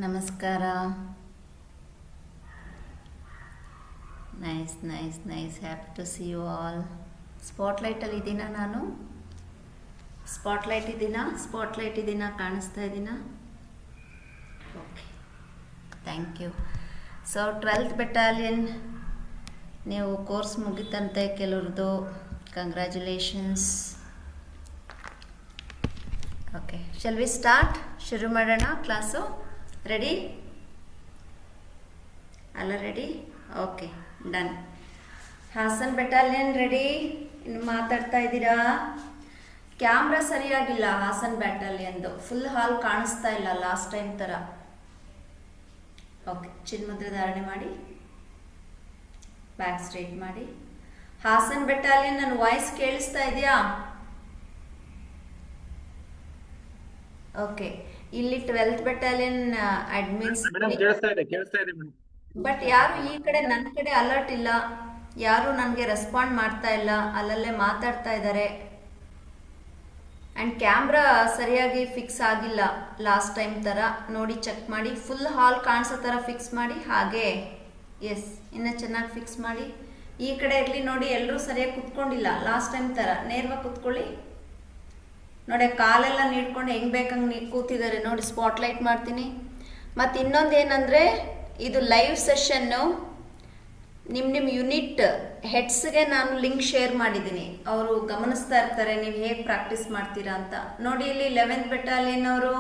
ನಮಸ್ಕಾರ. Nice nice nice, happy to see you all. ಸ್ಪಾಟ್ಲೈಟಲ್ಲಿ ಇದ್ದೀನಾ ನಾನು? ಸ್ಪಾಟ್ಲೈಟ್ ಇದ್ದೀನಾ? ಕಾಣಿಸ್ತಾ ಇದ್ದೀನಾ? Okay, thank you. So 12th battalion, ನೀವು ಕೋರ್ಸ್ ಮುಗಿತಂತೆ ಕೆಲವ್ರದ್ದು. Congratulations. Okay, shall we start? ಶುರು ಮಾಡೋಣ ಕ್ಲಾಸು. ರೆಡಿ ಅಲ್ಲ? Ready? Okay, done. Hassan battalion ready? ಇನ್ನು ಮಾತಾಡ್ತಾ ಇದ್ದೀರಾ? ಕ್ಯಾಮ್ರಾ ಸರಿಯಾಗಿಲ್ಲ ಹಾಸನ್ ಬೆಟಾಲಿಯನ್ದು, ಫುಲ್ ಹಾಲ್ ಕಾಣಿಸ್ತಾ ಇಲ್ಲ ಲಾಸ್ಟ್ ಟೈಮ್ ಥರ. ಓಕೆ, ಚಿನ್ಮುದ್ರೆ ಧಾರಣೆ ಮಾಡಿ, ಬ್ಯಾಕ್ ಸ್ಟ್ರೈಟ್ ಮಾಡಿ. ಹಾಸನ್ ಬೆಟಾಲಿಯನ್, ನನ್ನ ವಾಯ್ಸ್ ಕೇಳಿಸ್ತಾ ಇದೆಯಾ? ಓಕೆ, ಇಲ್ಲಿ 12th ಬೆಟಾಲಿಯನ್ ಅಡ್ಮಿನ್ಸ್, ಬಟ್ ಯಾರು ಈ ಕಡೆ ನನ್ನ ಕಡೆ ಅಲರ್ಟ್ ಇಲ್ಲ, ಯಾರು ನನಗೆ ರೆಸ್ಪಾಂಡ್ ಮಾಡ್ತಾ ಇಲ್ಲ, ಅಲ್ಲಲ್ಲೇ ಮಾತಾಡ್ತಾ ಇದ್ದಾರೆ. ಆ್ಯಂಡ್ ಕ್ಯಾಮ್ರಾ ಸರಿಯಾಗಿ ಫಿಕ್ಸ್ ಆಗಿಲ್ಲ ಲಾಸ್ಟ್ ಟೈಮ್ ಥರ. ನೋಡಿ, ಚೆಕ್ ಮಾಡಿ, ಫುಲ್ ಹಾಲ್ ಕಾಣಿಸೋ ಥರ ಫಿಕ್ಸ್ ಮಾಡಿ. ಹಾಗೆ ಎಸ್, ಇನ್ನೂ ಚೆನ್ನಾಗಿ ಫಿಕ್ಸ್ ಮಾಡಿ. ಈ ಕಡೆ ಇರಲಿ ನೋಡಿ, ಎಲ್ಲರೂ ಸರಿಯಾಗಿ ಕುತ್ಕೊಂಡಿಲ್ಲ ಲಾಸ್ಟ್ ಟೈಮ್ ಥರ. ನೇರವಾಗಿ ಕುತ್ಕೊಳ್ಳಿ. ನೋಡಿ, ಕಾಲೆಲ್ಲ ನೀಡ್ಕೊಂಡು ಹೆಂಗೆ ಬೇಕಂಗೆ ಕೂತಿದ್ದಾರೆ ನೋಡಿ. ಸ್ಪಾಟ್ಲೈಟ್ ಮಾಡ್ತೀನಿ. ಮತ್ತು ಇನ್ನೊಂದು ಏನಂದರೆ, ಇದು ಲೈವ್ ಸೆಷನ್ನು. ನಿಮ್ಮ ಯೂನಿಟ್ ಹೆಡ್ಸ್ಗೆ ನಾನು ಲಿಂಕ್ ಶೇರ್ ಮಾಡಿದ್ದೀನಿ. ಅವರು ಗಮನಿಸ್ತಾ ಇರ್ತಾರೆ ನೀವು ಹೇಗೆ ಪ್ರಾಕ್ಟೀಸ್ ಮಾಡ್ತೀರಾ ಅಂತ. ನೋಡಿ, ಇಲ್ಲಿ 11th ಬೆಟಾಲಿಯನ್ ಅವರು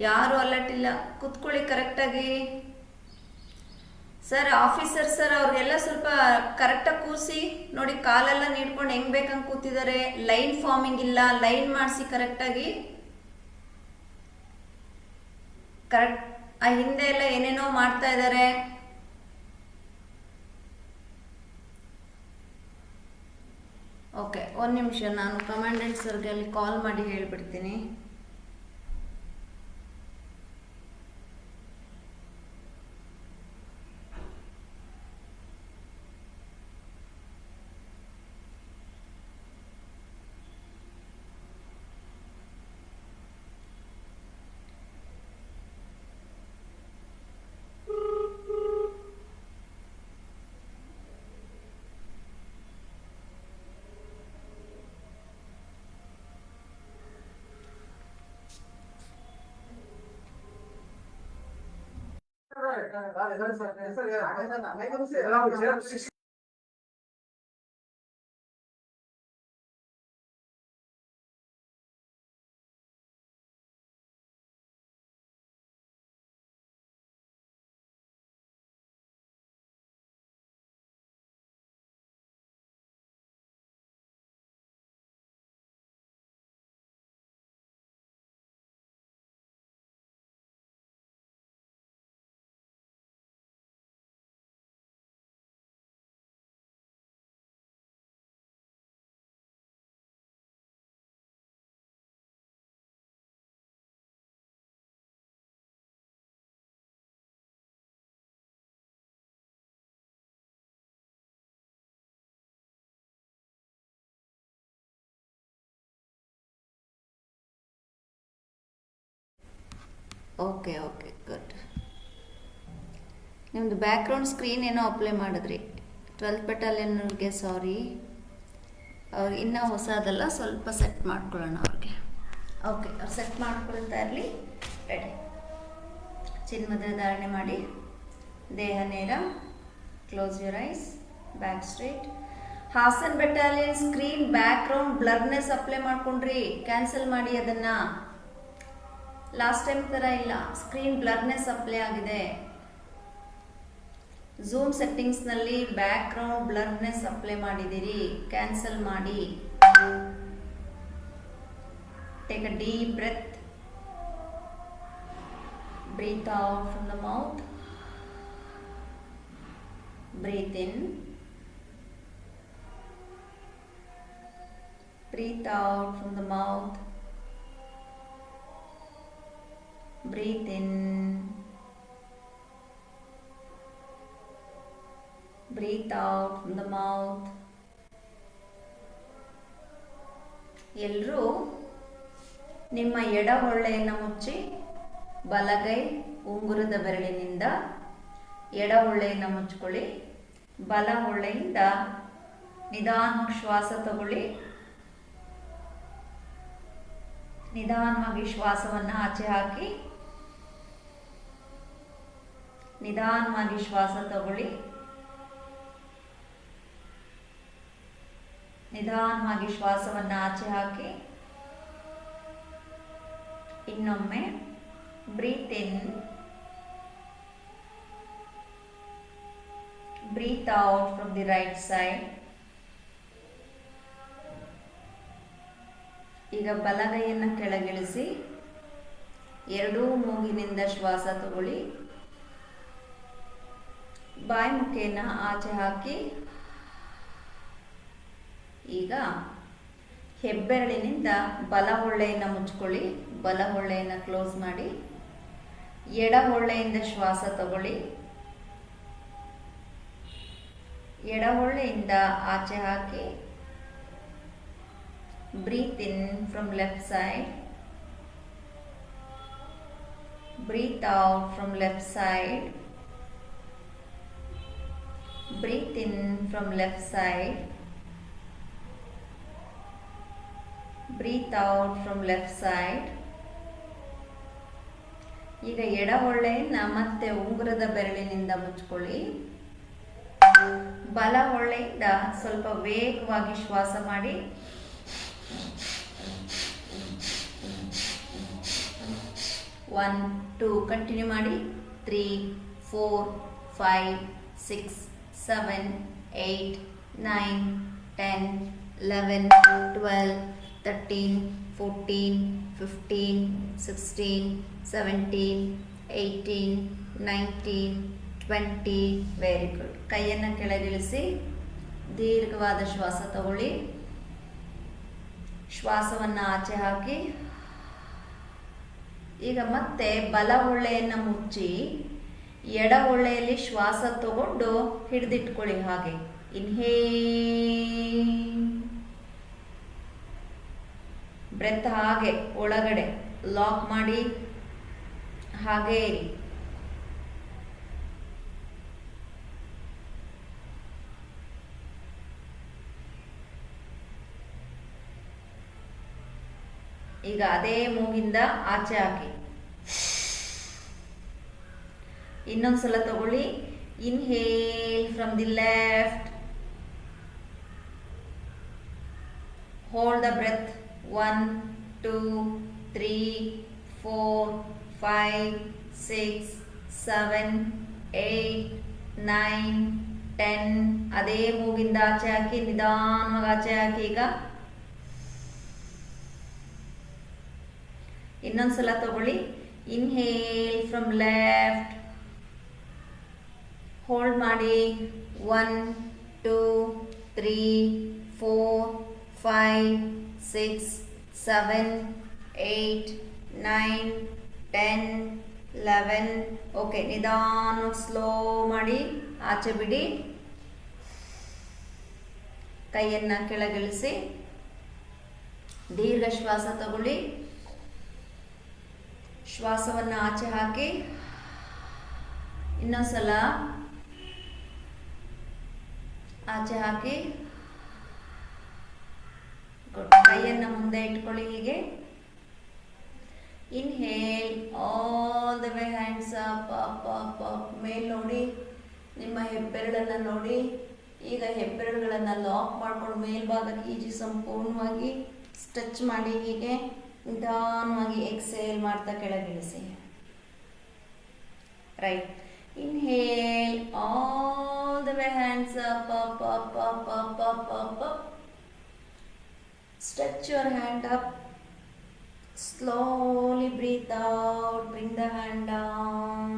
ಯಾರು ಅಲರ್ಟ್ ಇಲ್ಲ. ಕುತ್ಕೊಳ್ಳಿ ಕರೆಕ್ಟಾಗಿ. ಸರ್, ಆಫೀಸರ್ ಸರ್, ಅವ್ರಿಗೆಲ್ಲ ಸ್ವಲ್ಪ ಕರೆಕ್ಟಾಗಿ ಕೂರಿಸಿ. ನೋಡಿ, ಕಾಲೆಲ್ಲ ನೀಡ್ಕೊಂಡು ಹೆಂಗೆ ಬೇಕಂಗೆ ಕೂತಿದ್ದಾರೆ. ಲೈನ್ ಫಾರ್ಮಿಂಗ್ ಇಲ್ಲ, ಲೈನ್ ಮಾಡಿಸಿ ಕರೆಕ್ಟಾಗಿ. ಕರೆಕ್ಟ್. ಆ ಹಿಂದೆ ಎಲ್ಲ ಏನೇನೋ ಮಾಡ್ತಾ ಇದ್ದಾರೆ. ಓಕೆ, ಒಂದು ನಿಮಿಷ, ನಾನು ಕಮಾಂಡೆಂಟ್ ಸರ್ಗೆ ಅಲ್ಲಿ ಕಾಲ್ ಮಾಡಿ ಹೇಳಿಬಿಡ್ತೀನಿ. Okay okay, good. ನಿಮ್ಮದು ಬ್ಯಾಕ್ಗ್ರೌಂಡ್ ಸ್ಕ್ರೀನ್ ಏನೋ ಅಪ್ಲೈ ಮಾಡಿದ್ರಿ 12th ಬೆಟಾಲಿಯನ್ಗೆ. ಸಾರಿ, ಅವ್ರಿಗೆ ಇನ್ನೂ ಹೊಸದಲ್ಲ, ಸ್ವಲ್ಪ ಸೆಟ್ ಮಾಡ್ಕೊಳ್ಳೋಣ ಅವ್ರಿಗೆ. ಓಕೆ, ಅವ್ರು ಸೆಟ್ ಮಾಡ್ಕೊಳ್ತಾ ಇರಲಿ. ರೆಡಿ. ಚಿನ್ಮುದ್ರೆ ಧಾರಣೆ ಮಾಡಿ, ದೇಹ ನೇರ, close your eyes, back straight. Hassan battalion screen background blurness apply ಮಾಡ್ಕೊಂಡ್ರಿ, ಕ್ಯಾನ್ಸಲ್ ಮಾಡಿ ಅದನ್ನು. ಲಾಸ್ಟ್ ಟೈಮ್ ಥರ ಇಲ್ಲ, ಸ್ಕ್ರೀನ್ ಬ್ಲರ್ನೆಸ್ ಅಪ್ಲೈ ಆಗಿದೆ. ಝೂಮ್ ಸೆಟ್ಟಿಂಗ್ಸ್ನಲ್ಲಿ ಬ್ಯಾಕ್ಗ್ರೌಂಡ್ ಬ್ಲರ್ನೆಸ್ ಅಪ್ಲೈ ಮಾಡಿದ್ದೀರಿ, ಕ್ಯಾನ್ಸಲ್ ಮಾಡಿ. Take a deep breath, breathe out from the mouth, breathe in, breathe out from the mouth, breathe in, breathe out from the mouth. ಎಲ್ಲರೂ ನಿಮ್ಮ ಎಡ ಹೊಳ್ಳೆಯನ್ನು ಮುಚ್ಚಿ ಬಲಗೈ ಉಂಗುರದ ಬೆರಳಿನಿಂದ ಎಡ ಹೊಳ್ಳೆಯನ್ನು ಮುಚ್ಕೊಳ್ಳಿ. ಬಲ ಹೊಳ್ಳೆಯಿಂದ ನಿಧಾನವಾಗಿ ಶ್ವಾಸ ತಗೊಳ್ಳಿ. ನಿಧಾನವಾಗಿ ಶ್ವಾಸವನ್ನು ಆಚೆ ಹಾಕಿ. ನಿಧಾನವಾಗಿ ಶ್ವಾಸ ತಗೊಳ್ಳಿ. ನಿಧಾನವಾಗಿ ಶ್ವಾಸವನ್ನು ಆಚೆ ಹಾಕಿ. ಇನ್ನೊಮ್ಮೆ breathe in, breathe out from the right side. ಈಗ ಬಲಗೈಯನ್ನು ಕೆಳಗಿಳಿಸಿ ಎರಡೂ ಮೂಗಿನಿಂದ ಶ್ವಾಸ ತಗೊಳ್ಳಿ. ಬಾಯಿ ಮುಖೇನ ಆಚೆ ಹಾಕಿ. ಈಗ ಹೆಬ್ಬೆರಳಿನಿಂದ ಬಲ ಹೊಳ್ಳೆಯನ್ನು ಮುಚ್ಕೊಳ್ಳಿ. ಬಲ ಹೊಳ್ಳೆಯನ್ನು ಕ್ಲೋಸ್ ಮಾಡಿ. ಎಡ ಹೊಳ್ಳೆಯಿಂದ ಶ್ವಾಸ ತಗೊಳ್ಳಿ. ಎಡ ಹೊಳ್ಳೆಯಿಂದ ಆಚೆ ಹಾಕಿ. Breathe in from left side, breathe out from left side, breathe in from left side, breathe out from left side. ಈಗ ಎಡ ಹೊಳ್ಳೆಯನ್ನು ಮತ್ತೆ ಉಂಗುರದ ಬೆರಳಿನಿಂದ ಮುಚ್ಕೊಳ್ಳಿ. ಬಲ ಹೊಳ್ಳೆಯಿಂದ ಸ್ವಲ್ಪ ವೇಗವಾಗಿ ಶ್ವಾಸ ಮಾಡಿ. 1 2 ಕಂಟಿನ್ಯೂ ಮಾಡಿ. 3 4 5 6 7 8 9 10 11 12 13 14 15 16 17 18 19 20. Very good. ಕೈಯನ್ನು ಕೆಳಗಿಳಿಸಿ ದೀರ್ಘವಾದ ಶ್ವಾಸ ತಗೊಳ್ಳಿ. ಶ್ವಾಸವನ್ನು ಆಚೆ ಹಾಕಿ. ಈಗ ಮತ್ತೆ ಬಲ ಹೊಳ್ಳೆಯನ್ನು ಮುಚ್ಚಿ ಎಡ ಹೊಳ್ಳೆಯಲ್ಲಿ ಶ್ವಾಸ ತಗೊಂಡು ಹಿಡಿದಿಟ್ಕೊಳ್ಳಿ. ಹಾಗೆ ಇನ್ಹೇಲ್, ಬ್ರೆತ್ ಹಾಗೆ ಒಳಗಡೆ ಲಾಕ್ ಮಾಡಿ ಹಾಗೇ ಇರಿ. ಈಗ ಅದೇ ಮೂಗಿಂದ ಆಚೆ ಹಾಕಿ. ಇನ್ನೊಂದ್ಸಲ ತಗೊಳ್ಳಿ. Inhale from the left, hold the breath. 1 2 3 4 5 6 7 8 9 10. ಅದೇ ಮೂಗಿಂದ ಆಚೆ ಹಾಕಿ. ನಿಧಾನವಾಗಿ ಆಚೆ ಹಾಕಿ. ಈಗ ಇನ್ನೊಂದ್ಸಲ ತಗೊಳ್ಳಿ. ಇನ್ಹೇಲ್ ಫ್ರಮ್ ಲೆಫ್ಟ್, ಹೋಲ್ಡ್ ಮಾಡಿ. 1 2 3 4 5 6 7 8 9 10 11. ಓಕೆ, ನಿಧಾನ ಸ್ಲೋ ಮಾಡಿ ಆಚೆ ಬಿಡಿ. ಕೈಯನ್ನು ಕೆಳಗಿಳಿಸಿ ದೀರ್ಘ ಶ್ವಾಸ ತಗೊಳ್ಳಿ. ಶ್ವಾಸವನ್ನು ಆಚೆ ಹಾಕಿ. ಇನ್ನೊಂದ್ಸಲ ಆಚೆ ಹಾಕಿ. ಕೈಯನ್ನು ಮುಂದೆ ಇಟ್ಕೊಳ್ಳಿ. ಹೀಗೆ inhale all the way, hands up up up up. ಮೇಲ್ ನೋಡಿ, ನಿಮ್ಮ ಹೆಬ್ಬೆರಳನ್ನು ನೋಡಿ. ಈಗ ಹೆಬ್ಬೆರಳುಗಳನ್ನು ಲಾಕ್ ಮಾಡ್ಕೊಂಡು ಮೇಲ್ಭಾಗಕ್ಕೆ ಈಜಿ ಸಂಪೂರ್ಣವಾಗಿ ಸ್ಟ್ರೆಚ್ ಮಾಡಿ. ಹೀಗೆ ನಿಧಾನವಾಗಿ ಎಕ್ಸೇಲ್ ಮಾಡ್ತಾ ಕೆಳಗಿಳಿಸಿ. Right. Inhale all the way, hands up up up up up up up up. Stretch your hand up. Slowly breathe out. Bring the hand down.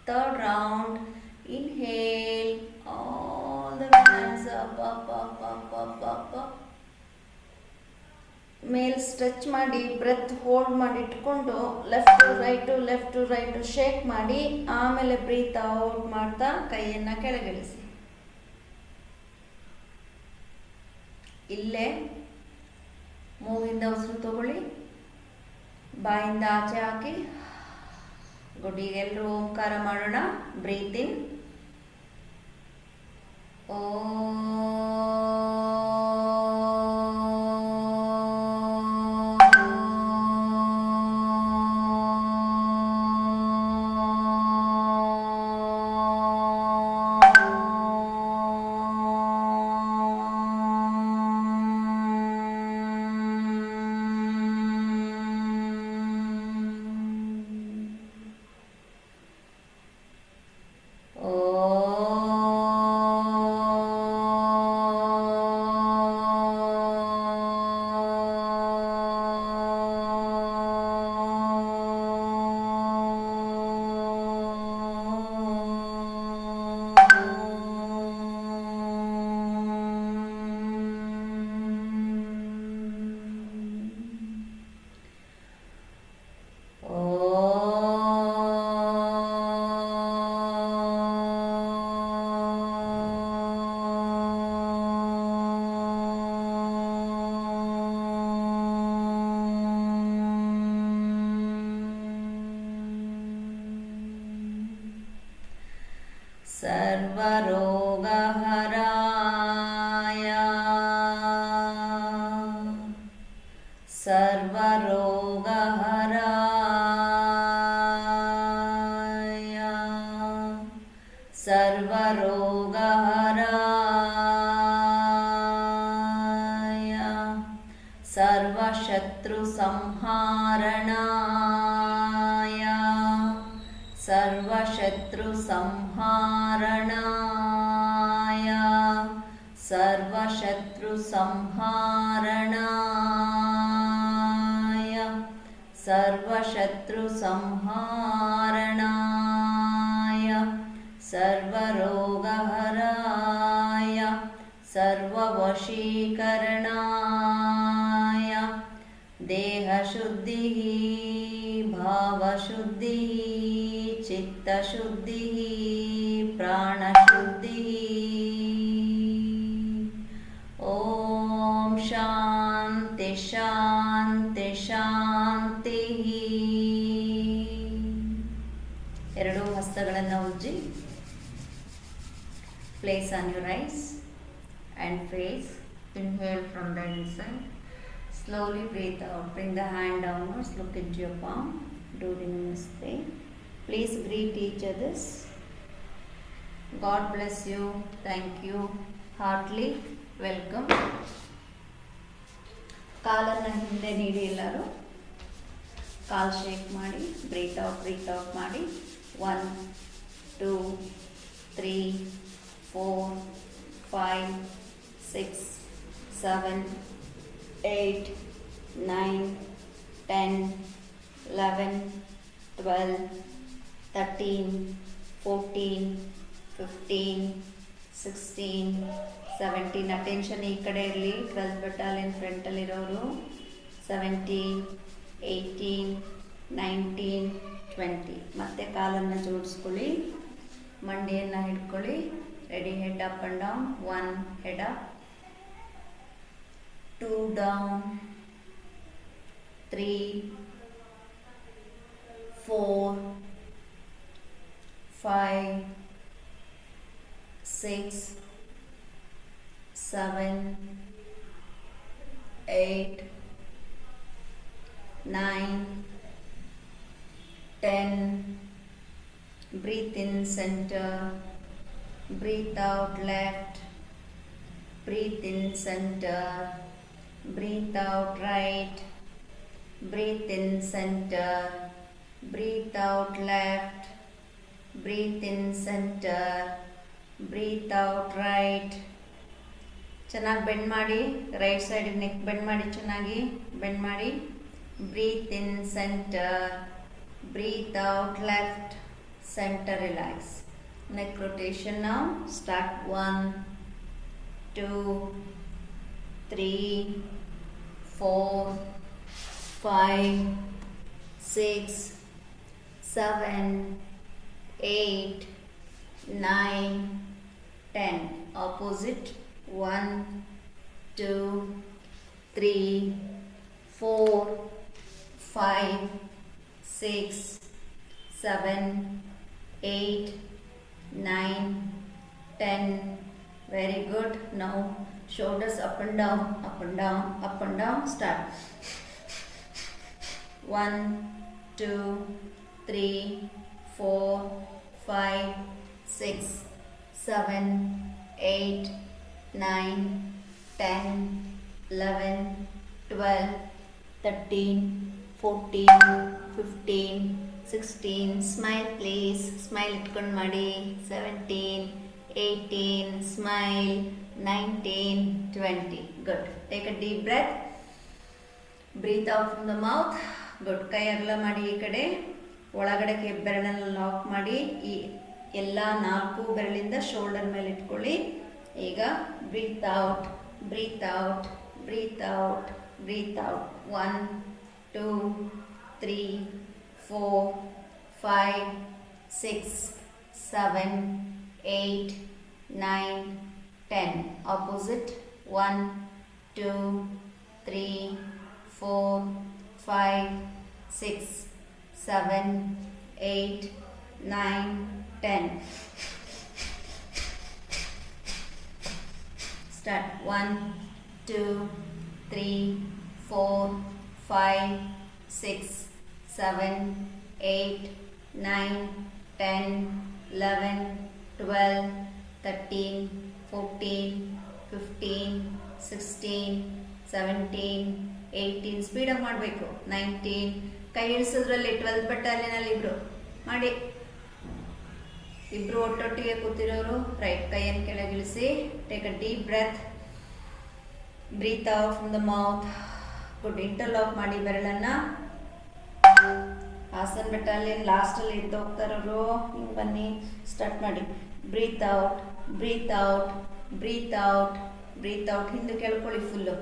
Third round. Inhale. All the hands up, up, up, up, up, up, up. Mail stretch ಮಾಡಿ breath hold ಮಾಡಿ ಇಟ್ಕೊಂಡು left to right shake ಮಾಡಿ. ಆಮೇಲೆ breathe out ಮಾಡ್ತಾ ಕೈಯನ್ನು ಕೆಳಗಿಳಿಸಿ. ಇಲ್ಲೇ ಮೂಗಿಂದ ಉಸಿರು ತಗೊಳ್ಳಿ. ಬಾಯಿಂದ ಆಚೆ ಹಾಕಿ. ಗುಡ್. ಈಗ ಎಲ್ಲರೂ ಓಂಕಾರ ಮಾಡೋಣ. ಬ್ರೀತ್ ಇನ್. ಓ सर्वरोगहराय सर्वरोगहराय सर्वरोगहराय सर्वशत्रुसंहारणाय सर्वशत्रुसंहारणाय सर्वशत्रुसंहारणाय सर्वशत्रुसंहारणाय सर्वरोगहराय सर्ववशीकरणाय देहशुद्धिः भावशुद्धिः चित्तशुद्धिः प्राणशुद्धिः। ॐ शान्ति शान्ति शान्तिः। ಎರಡೂ ಹಸ್ತಗಳನ್ನು ಉಜ್ಜಿ. Place on your eyes and face. Inhale from the inside. Slowly breathe out. Bring the hand downwards. Look into your palm. Do the namaste. Please greet each others. God bless you. Thank you. Heartily welcome. ಕಾಲನ್ನು ಹಿಂದೆ ನೀಡಿ. ಎಲ್ಲರೂ ಕಾಲು shake ಮಾಡಿ breathe out ಮಾಡಿ. 1 2 3 4 5 6 7 8 9 10 11 12 13 14 15 16 17. Attention ಈ ಕಡೆ ಇರಲಿ. 12th battalion ಫ್ರಂಟಲ್ಲಿರೋರು. 17 18 19 20. ಮತ್ತೆ ಕಾಲನ್ನು ಜೋಡಿಸ್ಕೊಳ್ಳಿ. ಮಂಡಿಯನ್ನು ಹಿಡ್ಕೊಳ್ಳಿ. Ready. Head up and down. 1 head up, 2 down, 3 4 5 6 7 8 9 10. Breathe in center, breathe out left, breathe in center, breathe out right, breathe in center, breathe out left, breathe in center, breathe out right. ಚೆನ್ನಾಗಿ bend ಮಾಡಿ. Right ಸೈಡಿಗೆ neck bend ಮಾಡಿ. ಚೆನ್ನಾಗಿ bend ಮಾಡಿ. Breathe in centre, breathe out left, center relax. Neck rotation now. Start. 1 2 3 4 5 6 7 8 9 10. Opposite. 1 2 3 4 5, 6, 7, 8, 9, 10. Very good. Now shoulders up and down, up and down, up and down. Start. 1, 2, 3, 4, 5, 6, 7, 8, 9, 10, 11, 12, 13, 14, 15, 16. Smile please. Smile itಕೊಂಡು ಮಾಡಿ. 17, 18. Smile. 19, 20. Good. Take a deep breath. Breathe out from the mouth. Good. ಕೈ ಅಗಲ ಮಾಡಿ ಈ ಕಡೆ. ಒಳಗಡೆ ಬೆರಳನ್ನು lock ಮಾಡಿ ಈ ಎಲ್ಲ 4 ಬೆರಳಿಂದ ಶೋಲ್ಡರ್ ಮೇಲೆ ಇಟ್ಕೊಳ್ಳಿ. ಈಗ breathe out, breathe out, breathe out, breathe out. 1, 2, 3, 4, 5, 6, 7, 8, 9, 10. Opposite. 1, 2, 3, 4, 5, 6, 7, 8, 9, 10. Start. 1, 2, 3, 4, 5, 6, 7, 8, 9, 10, 11, 12, 13, 14, 15, 16, 17, 18. ಸ್ಪೀಡಾಗಿ ಮಾಡಬೇಕು. 19. ಕೈ ಇಳಿಸೋದ್ರಲ್ಲಿ 12th ಬಟಾಲಿಯನಲ್ಲಿ ಇಬ್ರು ಮಾಡಿ. ಇಬ್ರು ಒಟ್ಟೊಟ್ಟಿಗೆ ಕೂತಿರೋರು ರೈಟ್ ಕೈಯನ್ನು ಕೆಳಗಿಳಿಸಿ. Take a deep breath. Breathe out from the mouth. Good. Interlock ಮಾಡಿ ಬೆರಳನ್ನ. ಹಾಸನ್ ಬೆಟಾಲಿಯನ್ ಲಾಸ್ಟಲ್ಲಿ ಇದ್ದು ಹೋಗ್ತಾರವರು ಹಿಂಗೆ ಬನ್ನಿ. ಸ್ಟಾರ್ಟ್ ಮಾಡಿ. Breathe out, breathe out, breathe out, breathe out. ಹಿಂದೆ ಕೇಳ್ಕೊಳ್ಳಿ ಫುಲ್ಲು.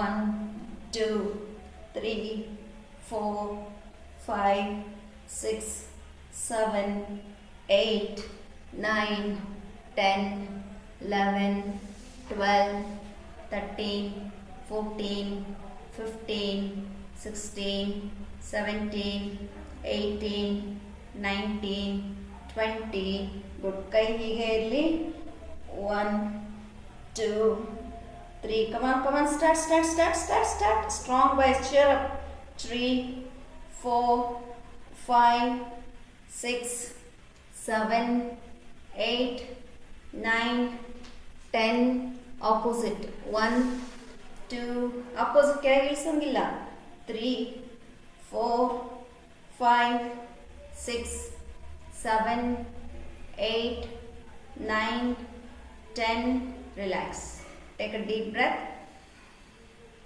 1, 2, 3, 4, 5, 6, 7, 8, 9, 10, 11, 12, 13, 14, 15, 16, 17, 18, 19, 20. ಗುಡ್. ಕೈ ಹೀಗೆ ಇರಲಿ. 1, 2, 3. Come on, come on. Start, start, start, start, start. Strong boys. Cheer up. 3, 4, 5, 6, 7, 8, 9, 10. Opposite. 1, 2. Opposite ಕೆಳಗೆ ಇಳಿಸಂಗಿಲ್ಲ. 3, 4, 5, 6, 7, 8, 9, 10. Relax. Take a deep breath.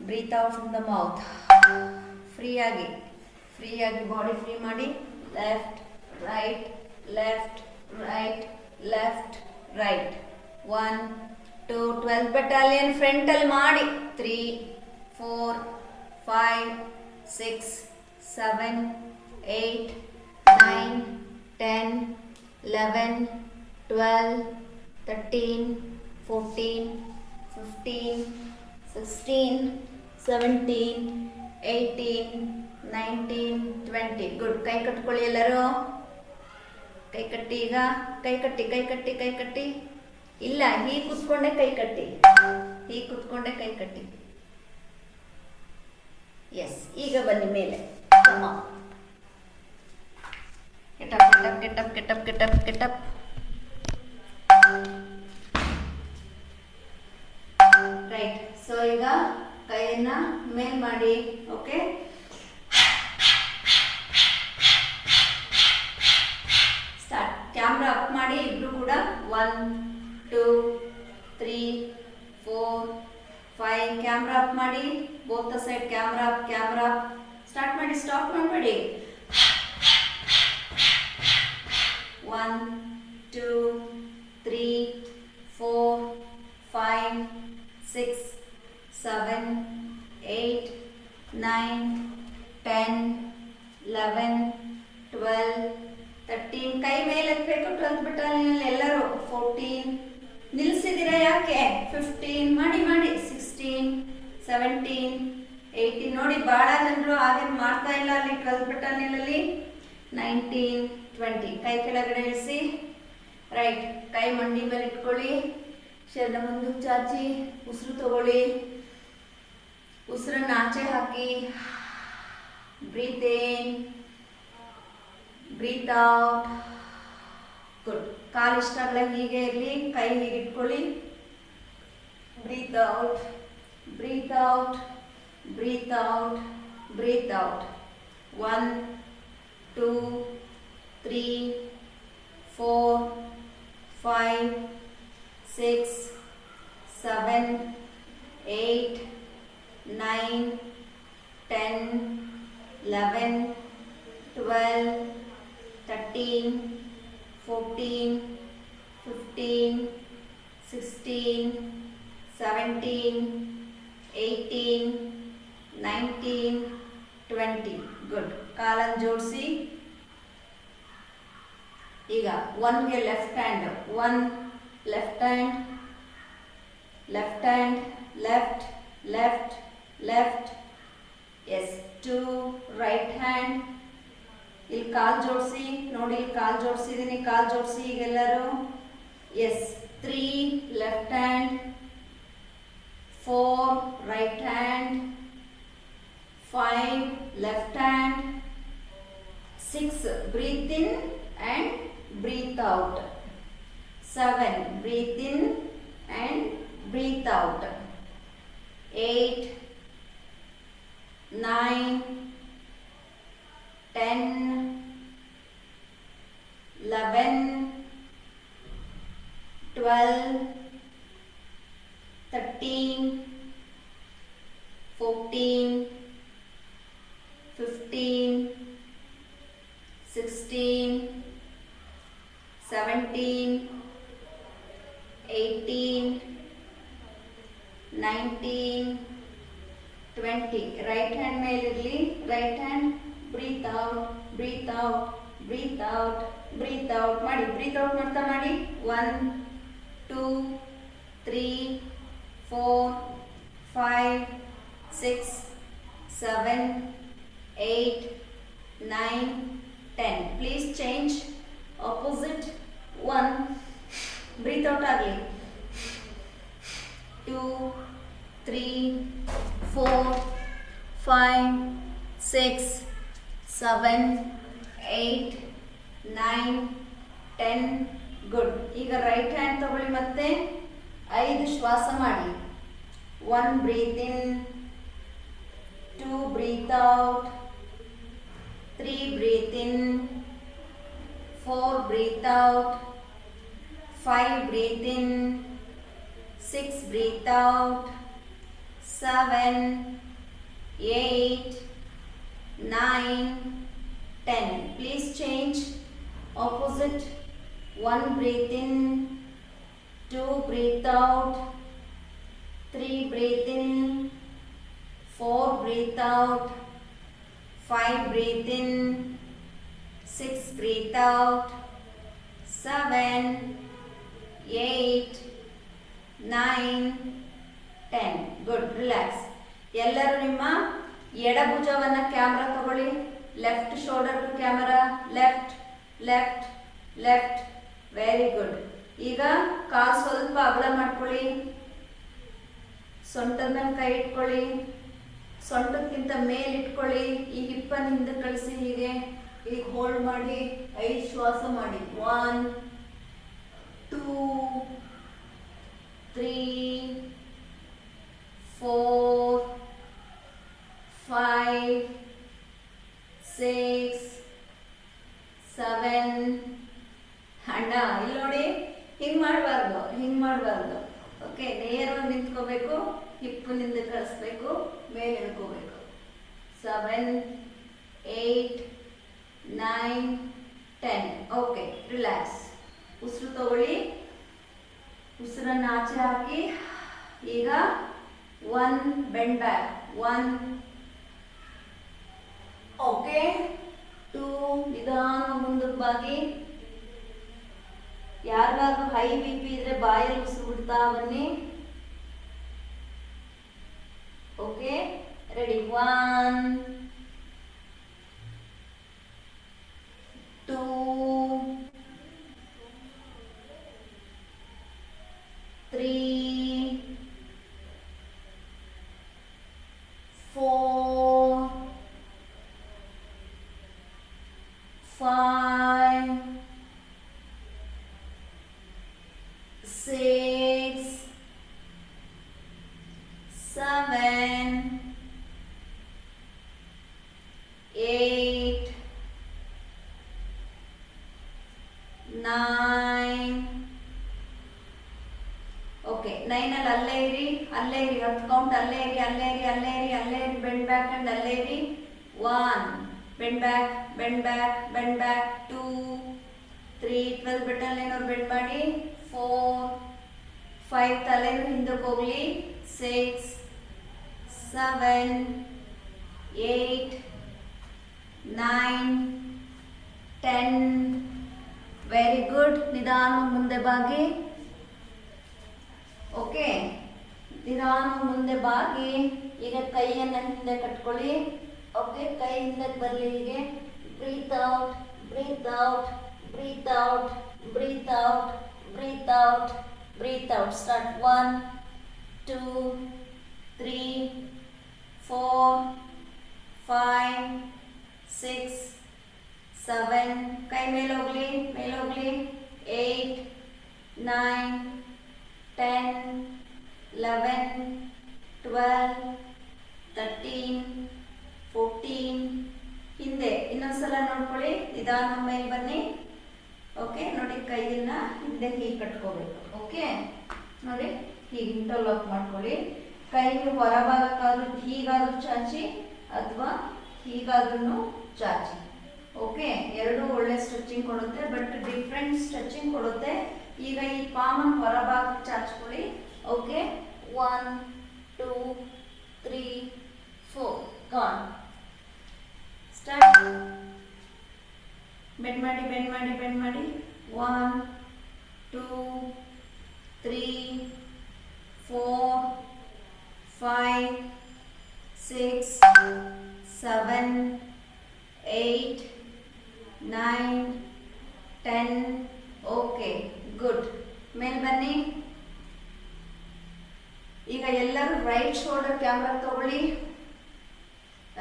Breathe out from the mouth. Free ಆಗಿ body free ಮಾಡಿ. Left, right, left, right, left, right. 1, 2. 12th battalion ಫ್ರಂಟಲ್ಲಿ ಮಾಡಿ. 3, 4, 5, 6, 7, 8, 9, 10, 11, 12, 13, 14, 15, 16, 17, 18, 19, 20. Good. ಕೈ ಕಟ್ಕೊಳ್ಳಿ ಎಲ್ಲರೂ. ಕೈ ಕಟ್ಟಿ. ಈಗ ಕೈ ಕಟ್ಟಿ, ಕೈ ಕಟ್ಟಿ, ಕೈ ಕಟ್ಟಿ. ಇಲ್ಲ, ಹೀಗೆ ಕೂತ್ಕೊಂಡೆ ಕೈ ಕಟ್ಟಿ. ಹೀಗೆ ಕೂತ್ಕೊಂಡೆ ಕೈ ಕಟ್ಟಿ. ಎಸ್. ಈಗ ಬನ್ನಿ ಮೇಲೆ. Get up, get up, get up, get up, get up, get up. Right. So ಈಗ ಕೈಯನ್ನ ಮೇಲ್ ಮಾಡಿ. ಓಕೆ. ಸ್ಟಾರ್ಟ್. ಕ್ಯಾಮ್ರಾ ಅಪ್ ಮಾಡಿ ಇಬ್ರು ಕೂಡ. 1, 2, 3, 4, 5. ಕ್ಯಾಮ್ರಾ ಅಪ್ ಮಾಡಿ. Both the side camera up, camera up. Start ಮಾಡಿ. ಸ್ಟಾಪ್ ಮಾಡಬೇಡಿ. 1, 2, 3, 4, 5, 6, 7, 8, 9, 10, 11, 12, 13. ಕೈ ಮೇಲೆ ಎತ್ತಬೇಕು. 12th ಬಟಾಲಿಯನ್ ಎಲ್ಲರೂ. 14. ನಿಲ್ಲಿಸಿದ್ದೀರಾ ಯಾಕೆ? 15. ಮಾಡಿ ಮಾಡಿ. 16, 17, 18 ನೋಡಿ ಬಹಳ ಜನರು ಹಾಗೇನು ಮಾಡ್ತಾ ಇಲ್ಲ ಅಲ್ಲಿ 12 ಬಟಾನಿಯಲ್ಲಿ 19 20 ಕೈ ಕೆಳಗಡೆ ಇಳಿಸಿ ರೈಟ್ ಕೈ ಮಂಡಿ ಮೇಲೆ ಇಟ್ಕೊಳ್ಳಿ ಶರೀರ ಮುಂದಕ್ಕೆ ಚಾಚಿ ಉಸಿರು ತಗೊಳ್ಳಿ ಉಸಿರನ್ನ ಆಚೆ ಹಾಕಿ breathe in breathe out good ಕಾಲು ಇಷ್ಟ ಆಗಲ್ಲ ಹೀಗೆ ಇರಲಿ ಕೈ ಹೀಗೆ ಇಟ್ಕೊಳ್ಳಿ breathe out breathe out breathe out breathe out 1 2 3 4 5 6 7 8 9 10 11 12 13 14 15 16 17 18 19 20 good ಕಾಲನ್ನು ಜೋಡಿಸಿ ಈಗ 1ಗೆ left hand 1 left hand left hand left left left yes 2 right hand ಇಲ್ಲಿ ಕಾಲು ಜೋಡಿಸಿ ನೋಡಿ ಇಲ್ಲಿ ಕಾಲು ಜೋಡಿಸಿದ್ದೀನಿ ಕಾಲು ಜೋಡಿಸಿ ಈಗೆಲ್ಲರೂ yes 3 left hand 4 right hand 5 left hand 6 breathe in and breathe out 7 breathe in and breathe out 8 9 10 11 12 13 14 15 16 17 18 19 20 right hand ಮೇಲಿರಲಿ right hand breathe out breathe out breathe out breathe out ಮಾಡಿ ಬ್ರೀತ್ ಔಟ್ ಮಾಡ್ತಾ ಮಾಡಿ 1 2 3 4 5 6 7 8 9 10 please change opposite 1 breathe out agli 2 3 4 5 6 7 8 9 10 good ಈಗ right hand ತಗೊಳ್ಳಿ ಮತ್ತೆ 5 ಶ್ವಾಸ ಮಾಡಿ 1 breathe in 2 breathe out 3 breathe in 4 breathe out 5 breathe in 6 breathe out 7 8 9 10 please change opposite 1 breathe in 2 breathe out 3 breathe in 4 breathe out 5 breathe in 6 breathe out 7 8 9 10 good relax ಎಲ್ಲರೂ ನಿಮ್ಮ ಎಡಭುಜವನ್ನ camera ತಗೊಳ್ಳಿ left shoulder to camera left left left very good ಈಗ ಕಾಲು ಸ್ವಲ್ಪ ಅಗಲ ಮಾಡ್ಕೊಳ್ಳಿ ಸೊಂಟದ ಮೇಲೆ ಕೈ ಇಟ್ಕೊಳ್ಳಿ ಸೊಂಟಕ್ಕಿಂತ ಮೇಲೆ ಇಟ್ಕೊಳ್ಳಿ ಈ ಹಿಪ್ಪನ್ನು ಹಿಂದೆ ಕಳಿಸಿ ಹೀಗೆ ಈಗ ಹೋಲ್ಡ್ ಮಾಡಿ 5 ಶ್ವಾಸ ಮಾಡಿ 1 2 3 4 5 6 7 ಅಣ್ಣ ಇಲ್ಲಿ ನೋಡಿ ಹಿಂಗೆ ಮಾಡಬಾರ್ದು ಓಕೆ ನೇರವಾಗಿ ನಿಂತ್ಕೋಬೇಕು ಹಿಪ್ಪಿನಿಂದ ಕಳಿಸ್ಬೇಕು ಮೇಲೆ ಇಳ್ಕೋಬೇಕು 7 8 9 10 ಓಕೆ ರಿಲ್ಯಾಕ್ಸ್ ಉಸಿರು ತಗೊಳ್ಳಿ ಉಸಿರನ್ನು ಆಚೆ ಹಾಕಿ ಈಗ 1 ಬೆಂಡ್ ಬ್ಯಾಕ್ 1 ಓಕೆ 2 ನಿಧಾನ ಮುಂದಕ್ಕೆ ಬಾಗಿ ಯಾರಿಗಾದ್ರೂ ಹೈ ಬಿ ಪಿ ಇದ್ರೆ ಬಾಯಲ್ಲಿ ಉಸಿರು ಬಿಡ್ತಾ ಬನ್ನಿ ಓಕೆ ರೆಡಿ 1 2 3 4 5 6 7 8 9 ಓಕೆ 9 ಅಲ್ಲಿ ಅಲ್ಲೇ ಇರಿ 10 ಕೌಂಟ್ ಅಲ್ಲೇ ಇರಿ ಬೆಂಡ್ ಬ್ಯಾಕ್ ಅಂಡ್ ಅಲ್ಲೇ ಇರಿ 1 ಬೆಂಡ್ ಬ್ಯಾಕ್ 2 3 12 ಬೆಟ್ಟಲ್ಲಿ ಏನೋ ಬೆಂಡ್ ಮಾಡಿ 4 5 ತಲೆನೂ ಹಿಂದಕ್ಕೆ ಹೋಗ್ಲಿ 6 7 8 9 10 ವೆರಿ ಗುಡ್ ನಿಧಾನ ಮುಂದೆ ಬಾಗಿ ಓಕೆ ನಿಧಾನ ಮುಂದೆ ಬಾಗಿ ಈಗ ಕೈಯನ್ನು ಹಿಂದೆ ಕಟ್ಕೊಳ್ಳಿ ಓಕೆ ಕೈ ಹಿಂದಕ್ಕೆ ಬರಲಿ ಹೀಗೆ breathe out breathe out breathe out breathe out breathe out breathe out start 1 2 3 4 5 6 7 ಕೈ ಮೇಲೆ ಹೋಗ್ಲಿ 8 9 10 11 12 13 14 ಹಿಂದೆ ಇನ್ನೊಂದ್ಸಲ ನೋಡ್ಕೊಳ್ಳಿ ನಿಧಾನ ಮೇಲೆ ಬನ್ನಿ ಓಕೆ ನೋಡಿ ಕೈಯನ್ನ ಹಿಂದೆ ಹೀಗೆ ಕಟ್ಕೋಬೇಕು ಓಕೆ ನೋಡಿ ಹೀಗೆ ಇಂಟರ್ಲಾಕ್ ಮಾಡ್ಕೊಳ್ಳಿ ಕೈ ಹೊರಭಾಗಕ್ಕಾದ್ರೂ ಹೀಗಾದ್ರೂ ಚಾಚಿ ಅಥವಾ ಹೀಗಾದ್ರೂ ಚಾಚಿ ಓಕೆ ಎರಡು ಒಳ್ಳೆ ಸ್ಟ್ರೆಚಿಂಗ್ ಕೊಡುತ್ತೆ ಬಟ್ ಡಿಫ್ರೆಂಟ್ ಸ್ಟ್ರೆಚಿಂಗ್ ಕೊಡುತ್ತೆ ಈಗ ಈ ಪಾಮನ್ ಹೊರಭಾಗಕ್ಕೆ ಚಾಚ್ಕೊಳ್ಳಿ ಓಕೆ 1 2 3 4 ಕಾನ್ ಸ್ಟಾರ್ಟ್ ಬೆಂಡ್ ಮಾಡಿ 1 2 3 4 5 6 7 8 9 10 ಓಕೆ ಗುಡ್ ಮೇಲೆ ಬನ್ನಿ ಈಗ ಎಲ್ಲರೂ ರೈಟ್ ಶೋಲ್ಡರ್ ಕ್ಯಾಮ್ರಾ ತಗೊಳ್ಳಿ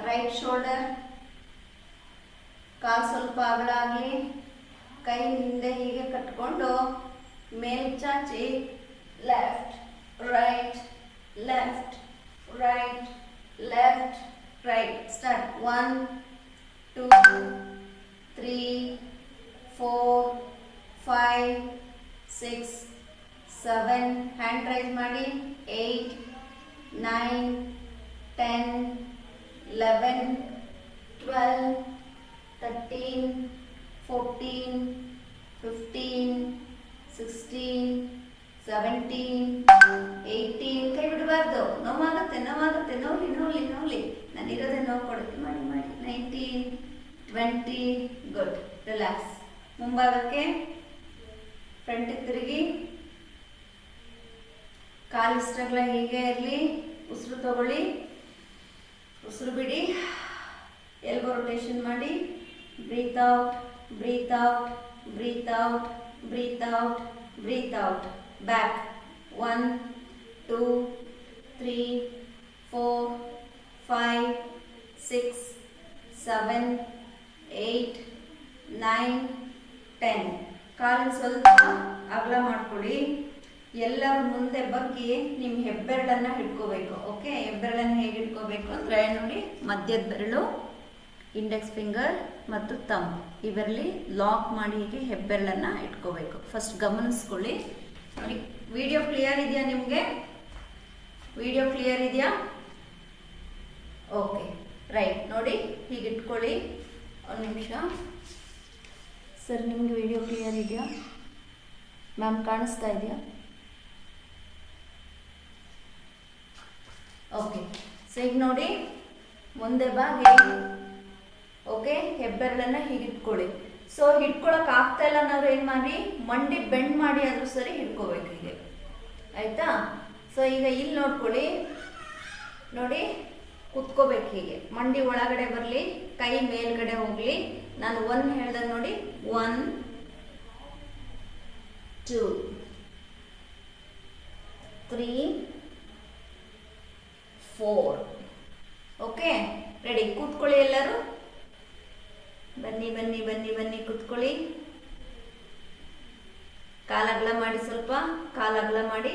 ರೈಟ್ ಶೋಲ್ಡರ್ ಕಾಲು ಸ್ವಲ್ಪ ಅಗಲ ಆಗಲಿ ಕೈ ಹಿಂದೆ ಹೀಗೆ ಕಟ್ಕೊಂಡು ಮೇಲ್ ಚಾಚಿ left right left right left right start 1 2 3 4 5 6 7 hand raise ಮಾಡಿ 8 9 10 11 12 13 14 15 16 17 18 ಕೈ ಬಿಡಬಾರ್ದು ನೋವಾಗುತ್ತೆ ನೋವ್ಲಿ ನಾನಿರೋದೇ ನೋವು ಕೊಡುತ್ತೆ ಮಾಡಿ 19 20 ಗುಡ್ ರಿಲ್ಯಾಕ್ಸ್ ಮುಂಭಾಗಕ್ಕೆ ಫ್ರಂಟ್ ತಿರುಗಿ ಕಾಲಿಷ್ಟಗಲ ಹೀಗೆ ಇರಲಿ ಉಸಿರು ತಗೊಳ್ಳಿ ಉಸಿರು ಬಿಡಿ ಎಲ್ಬೋ ರೊಟೇಷನ್ ಮಾಡಿ breathe out breathe out breathe out breathe out breathe out back 1 2 3 4 5 6 7 8 9 10 ಕಾಲಿನ ಸ್ವಲ್ಪ ಅಗಲ ಮಾಡ್ಕೊಳ್ಳಿ ಎಲ್ಲರೂ ಮುಂದೆ ಬಗ್ಗಿ ನಿಮ್ಮ ಹೆಬ್ಬೆರಳನ್ನು ಹಿಡ್ಕೋಬೇಕು ಓಕೆ ಹೆಬ್ಬೆರಳನ್ನು ಹೇಗೆ ಹಿಡ್ಕೋಬೇಕು ಅಂದರೆ ನೋಡಿ ಮಧ್ಯದ ಬೆರಳು ಇಂಡೆಕ್ಸ್ ಫಿಂಗರ್ ಮತ್ತು ಥಂಬ್ ಇವೆರಲಿ ಲಾಕ್ ಮಾಡಿ ಹೀಗೆ ಹೆಬ್ಬೆರಳನ್ನು ಇಟ್ಕೋಬೇಕು ಫಸ್ಟ್ ಗಮನಿಸ್ಕೊಳ್ಳಿ ನೋಡಿ ವಿಡಿಯೋ ಕ್ಲಿಯರ್ ಇದೆಯಾ ನಿಮಗೆ ವಿಡಿಯೋ ಕ್ಲಿಯರ್ ಇದೆಯಾ ಓಕೆ ರೈಟ್ ನೋಡಿ ಹೀಗೆ ಇಟ್ಕೊಳ್ಳಿ ಒಂದು ನಿಮಿಷ ಸರ್ ನಿಮಗೆ ವಿಡಿಯೋ ಕ್ಲಿಯರ್ ಇದೆಯಾ ಮ್ಯಾಮ್ ಕಾಣಿಸ್ತಾ ಇದೆಯಾ ಓಕೆ ಸೊ ಈಗ ನೋಡಿ ಮುಂದೆ ಬಾಗಿ ಓಕೆ ಹೆಬ್ಬೆರಳನ್ನು ಹೀಗೆ ಇಟ್ಕೊಳ್ಳಿ ಸೊ ಹಿಡ್ಕೊಳಕ್ ಆಗ್ತಾ ಇಲ್ಲ ನಾವು ಏನು ಮಾಡಿ ಮಂಡಿ ಬೆಂಡ್ ಮಾಡಿ ಆದರೂ ಸರಿ ಹಿಡ್ಕೋಬೇಕು ಹೀಗೆ ಆಯ್ತಾ ಸೊ ಈಗ ಇಲ್ಲಿ ನೋಡ್ಕೊಳ್ಳಿ ನೋಡಿ ಕುತ್ಕೋಬೇಕು ಹೀಗೆ. ಮಂಡಿ ಒಳಗಡೆ ಬರಲಿ, ಕೈ ಮೇಲ್ಗಡೆ ಹೋಗ್ಲಿ. ನಾನು 1 ಹೇಳ್ದಾಗ ನೋಡಿ, 1 2 3 4. Okay, ready. ಕೂತ್ಕೊಳ್ಳಿ ಎಲ್ಲರೂ. ಬನ್ನಿ ಬನ್ನಿ ಬನ್ನಿ ಬನ್ನಿ ಕೂತ್ಕೊಳ್ಳಿ. ಕಾಲಗಲ ಮಾಡಿ, ಸ್ವಲ್ಪ ಕಾಲಗಲ ಮಾಡಿ.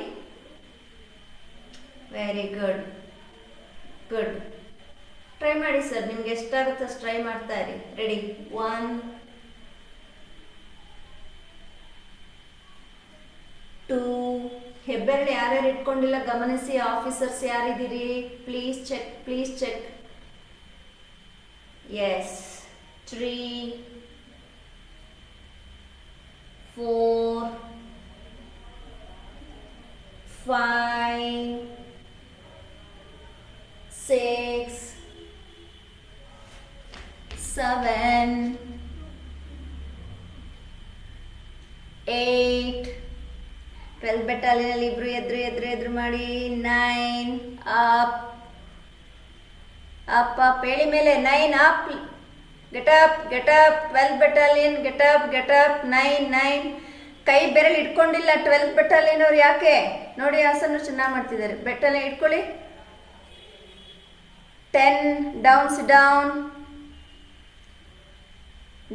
Very good good. ಟ್ರೈ ಮಾಡಿ ಸರ್, ನಿಮ್ಗೆ ಎಷ್ಟಾಗುತ್ತೆ ಅಷ್ಟು ಟ್ರೈ ಮಾಡ್ತಾ ಇರಿ. ರೆಡಿ. 1 2. ಹೆಬ್ಬೆರಳು ಯಾರ್ಯಾರು ಇಟ್ಕೊಂಡಿಲ್ಲ ಗಮನಿಸಿ. ಆಫೀಸರ್ಸ್ ಯಾರಿದ್ದೀರಿ? Please check, please check. Yes. 3 4 5 6 7 8. 12th battalion ಇಬ್ರು ಎದ್ರು ಮಾಡಿ. 9 ಅಪ್ ಅಪ್ ಅಪ್. ಹೇಳಿ ಮೇಲೆ. 9 up. Get up get up. 12th battalion get up get up. 9. ಕೈ ಬೆರಳು ಇಟ್ಕೊಂಡಿಲ್ಲ 12th ಬೆಟಾಲಿಯನ್ ಅವ್ರು. ಯಾಕೆ ನೋಡಿ, ಆಸನ ಚೆನ್ನಾಗಿ ಮಾಡ್ತಿದ್ದಾರೆ. ಬೆಟಾಲಿಯನ್ ಇಟ್ಕೊಳ್ಳಿ. 10 down, sit down.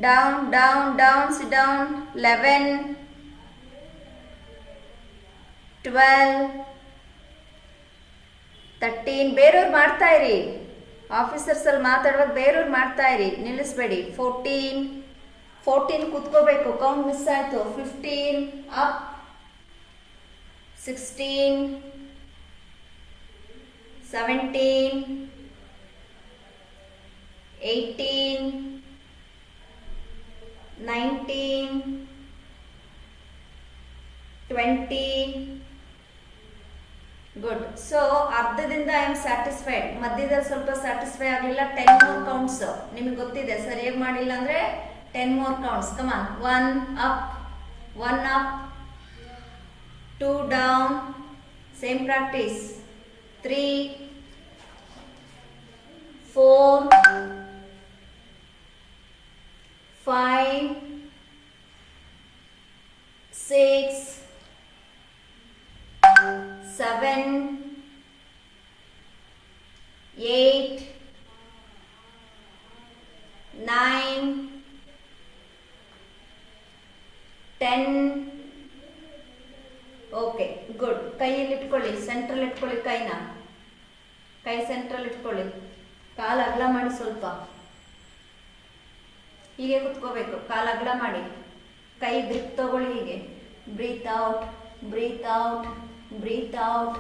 Down down down, sit down. 11 12 13. ಬೇರೆಯವ್ರು ಮಾಡ್ತಾ ಇರಿ. ಆಫೀಸರ್ಸ್ ಅಲ್ಲಿ ಮಾತಾಡುವಾಗ ಬೇರೆಯವ್ರು ಮಾಡ್ತಾ ಇರಿ, ನಿಲ್ಲಿಸ್ಬೇಡಿ. 14 ಕೂತ್ಕೋಬೇಕು. ಕೌಂಟ್ ಮಿಸ್ ಆಯ್ತು. 15 ಅಪ್. 16 17 18 19 20. ಗುಡ್. ಸೊ ಅರ್ಧದಿಂದ ಐ ಆಮ್ ಸ್ಯಾಟಿಸ್ಫೈಡ್. ಮಧ್ಯದಲ್ಲಿ ಸ್ವಲ್ಪ ಸ್ಯಾಟಿಸ್ಫೈ ಆಗಲಿಲ್ಲ. 10 more ಕೌಂಟ್ಸ್. ನಿಮಗೆ ಗೊತ್ತಿದೆ, ಸರಿಯಾಗಿ ಮಾಡಿಲ್ಲ ಅಂದ್ರೆ 10 more ಕೌಂಟ್ಸ್. ಕಮಾನ್. 1 up 1 up. 2 down. Same practice. 3 4 5 6 7 8 9 10. Okay, good. ಕೈಯಲ್ಲಿ ಇಟ್ಕೊಳ್ಳಿ, ಸೆಂಟ್ರಲ್ ಇಟ್ಕೊಳ್ಳಿ. ಕೈನ ಕೈ ಸೆಂಟ್ರಲ್ ಇಟ್ಕೊಳ್ಳಿ. ಕಾಲು ಅಗಲ ಮಾಡಿ. ಸ್ವಲ್ಪ ಹೀಗೆ ಕುತ್ಕೋಬೇಕು. ಕಾಲು ಅಗಲ ಮಾಡಿ. ಕೈ ಗ್ರಿಪ್ ತಗೊಳ್ಳಿ ಹೀಗೆ. Breathe out, breathe out, breathe out,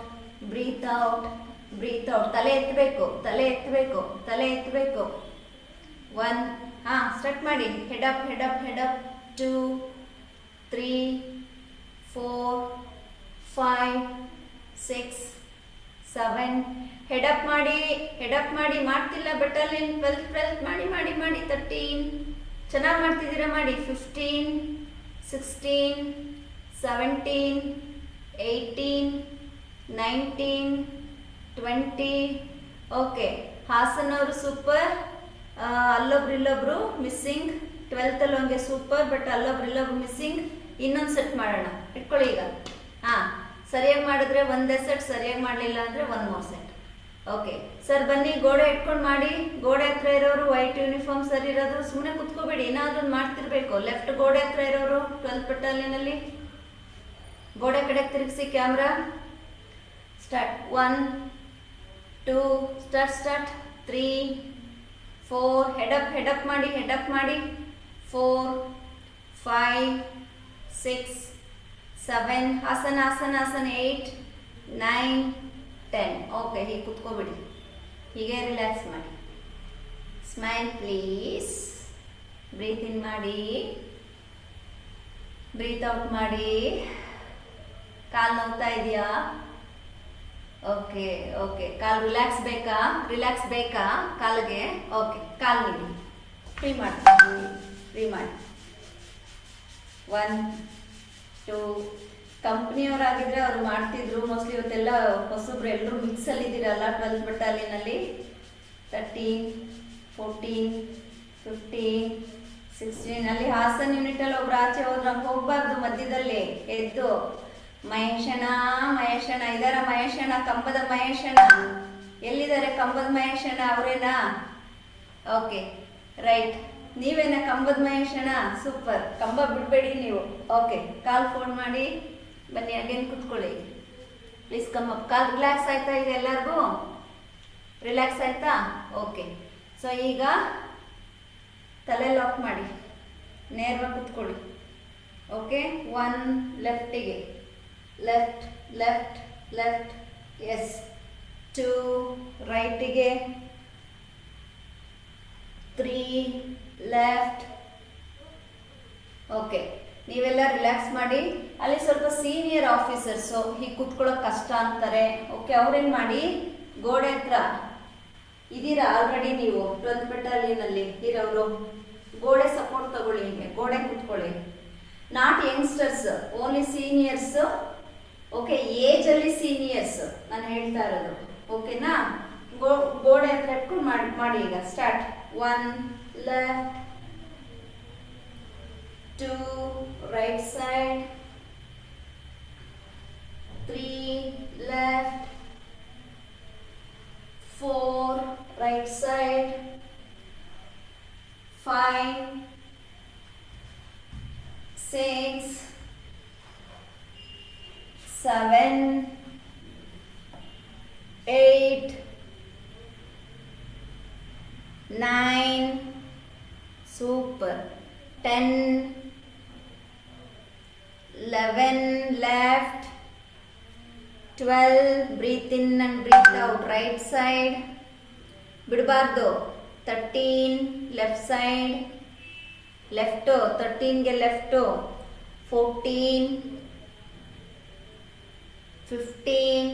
breathe out, breathe out. ತಲೆ ಎತ್ತಬೇಕು, ತಲೆ ಎತ್ತಬೇಕು, ತಲೆ ಎತ್ತಬೇಕು. 1. ಸ್ಟಾರ್ಟ್ ಮಾಡಿ. Head up head up head up. 2 3 4 5 6 7. Head up ಮಾಡಿ, ಹೆಡ್ ಅಪ್ ಮಾಡಿ. ಮಾಡ್ತಿಲ್ಲ ಬೆಟಾಲಿಯನ್. 12 ಮಾಡಿ ಮಾಡಿ ಮಾಡಿ. 13. ಚೆನ್ನಾಗಿ ಮಾಡ್ತಿದ್ದೀರಾ, ಮಾಡಿ. 15 16 17 18 19 20. ಓಕೆ, ಹಾಸನ್ ಅವರು ಸೂಪರ್. ಅಲ್ಲೊಬ್ರು ಇಲ್ಲೊಬ್ರು ಮಿಸ್ಸಿಂಗ್. 12th ಅಲ್ಲಿ ಹಂಗೆ ಸೂಪರ್, ಬಟ್ ಅಲ್ಲೊಬ್ರು ಇಲ್ಲೊಬ್ರು ಮಿಸ್ಸಿಂಗ್. ಇನ್ನೊಂದು ಸೆಟ್ ಮಾಡೋಣ. ಇಟ್ಕೊಳ್ಳಿ ಈಗ. ಸರಿಯಾಗಿ ಮಾಡಿದ್ರೆ ಒಂದೇ ಸೆಟ್, ಸರಿಯಾಗಿ ಮಾಡಲಿಲ್ಲ ಅಂದರೆ 1 more ಸೆಟ್. ಓಕೆ ಸರ್, ಬನ್ನಿ. ಗೋಡೆ ಇಟ್ಕೊಂಡು ಮಾಡಿ. ಗೋಡೆ ಹತ್ರ ಇರೋರು ವೈಟ್ ಯೂನಿಫಾರ್ಮ್ ಸರಿ ಇರೋದು ಸುಮ್ಮನೆ ಕುತ್ಕೋಬೇಡಿ, ಏನಾದ್ರೂ ಮಾಡ್ತಿರ್ಬೇಕು. ಲೆಫ್ಟ್ ಗೋಡೆ ಹತ್ರ ಇರೋರು 12th ಬೆಟಾಲಿಯನಲ್ಲಿ ಗೋಡೆ ಕಡೆ ತಿರುಗಿಸಿ camera. Start. 1 2 start. 3 4. Head up ಮಾಡಿ, ಹೆಡ್ ಅಪ್ ಮಾಡಿ. 4 5 6 7. ಆಸನ ಆಸನ ಆಸನ. 8 9 10. ಓಕೆ, ಹೀಗೆ ಕುತ್ಕೋಬಿಡಿ. ಹೀಗೆ ರಿಲ್ಯಾಕ್ಸ್ ಮಾಡಿ. Smile please. ಬ್ರೀತ್ ಇನ್ ಮಾಡಿ, ಬ್ರೀತ್ ಔಟ್ ಮಾಡಿ. ಕಾಲು ನೋವ್ತಾ ಇದೆಯಾ? Okay okay. ಕಾಲು ರಿಲ್ಯಾಕ್ಸ್ ಬೇಕಾ? ರಿಲ್ಯಾಕ್ಸ್ ಬೇಕಾ ಕಾಲಿಗೆ? ಓಕೆ, ಕಾಲು ನೀಡಿ. ಫ್ರೀ ಮಾಡಿ, ಫ್ರೀ ಮಾಡಿ. 1 2. ಕಂಪ್ನಿಯವರಾಗಿದ್ದರೆ ಅವ್ರು ಮಾಡ್ತಿದ್ರು. ಮೋಸ್ಟ್ಲಿ ಇವತ್ತೆಲ್ಲ ಹೊಸಬ್ರು ಎಲ್ಲರೂ ಮಿಕ್ಸಲ್ಲಿ ಇದ್ದೀರಲ್ಲ 12th ಬೆಟಾಲಿಯನಲ್ಲಿ. 13, 14, 15, 16. ಅಲ್ಲಿ ಹಾಸನ್ ಯೂನಿಟಲ್ಲಿ ಒಬ್ರು ಆಚೆ ಹೋದ್ರೆ ಹೋಗ್ಬಾರ್ದು, ಮಧ್ಯದಲ್ಲಿ ಎದ್ದು ಮಹೇಶಣ್ಣ ಮಹೇಶಣ್ಣ ಇದಾರ, ಮಹೇಶಣ್ಣ ಕಂಬದ ಮಹೇಶಣ್ಣ ಎಲ್ಲಿದ್ದಾರೆ? ಕಂಬದ ಮಹೇಶಣ್ಣ ಅವರೇನಾ? ಓಕೆ ರೈಟ್, ನೀವೇನ ಕಂಬದ ಮಹೇಶಣ್ಣ? ಸೂಪರ್, ಕಂಬ ಬಿಡಬೇಡಿ ನೀವು. ಓಕೆ, ಕಾಲ್ ಫೋನ್ ಮಾಡಿ ಬನ್ನಿ, ಅಗೇನ್ ಕೂತ್ಕೊಳ್ಳಿ please. Come up. Call relax ಆಯ್ತಾ? ಈಗ ಎಲ್ಲರಿಗೂ ರಿಲ್ಯಾಕ್ಸ್ ಆಯ್ತಾ? ಓಕೆ, ಸೊ ಈಗ ತಲೆ ಲಾಕ್ ಮಾಡಿ ನೇರವಾಗಿ ಕೂತ್ಕೊಳ್ಳಿ. ಓಕೆ, 1 ಲೆಫ್ಟಿಗೆ, ಲೆಫ್ಟ್ ಲೆಫ್ಟ್ ಲೆಫ್ಟ್, ಎಸ್. 2 ರೈಟಿಗೆ, 3 ಲೆಫ್ಟ್. ಓಕೆ, ನೀವೆಲ್ಲ ರಿಲ್ಯಾಕ್ಸ್ ಮಾಡಿ. ಅಲ್ಲಿ ಸ್ವಲ್ಪ ಸೀನಿಯರ್ ಆಫೀಸರ್ಸು ಹೀಗೆ ಕೂತ್ಕೊಳ್ಳೋಕೆ ಕಷ್ಟ ಅಂತಾರೆ. ಓಕೆ, ಅವ್ರೇನು ಮಾಡಿ, ಗೋಡೆ ಹತ್ರ ಇದೀರಾ ಆಲ್ರೆಡಿ ನೀವು 12th ಬೆಟಾಲಿಯನಲ್ಲಿ ಇರೋರು, ಗೋಡೆ ಸಪೋರ್ಟ್ ತಗೊಳ್ಳಿ, ಹೀಗೆ ಗೋಡೆ ಕೂತ್ಕೊಳ್ಳಿ. Not youngsters, only seniors. Okay, ಏಜಲ್ಲಿ ಸೀನಿಯರ್ಸ್ ನಾನು ಹೇಳ್ತಾ ಇರೋದು. ಓಕೆನಾ? ಗೋಡೆ ಹತ್ರ ಇಟ್ಕೊಂಡು ಮಾಡಿ ಈಗ start. 1 left, 2 right side, 3 left, 4 right side, 5, 6, 7, 8, 9, super, 10, 11 left, 12, breathe in and breathe out, right side, ಬಿಡಬಾರ್ದು. 13 ಲೆಫ್ಟ್ ಸೈಡ್, ಲೆಫ್ಟು 13ಗೆ ಲೆಫ್ಟು, 14, 15,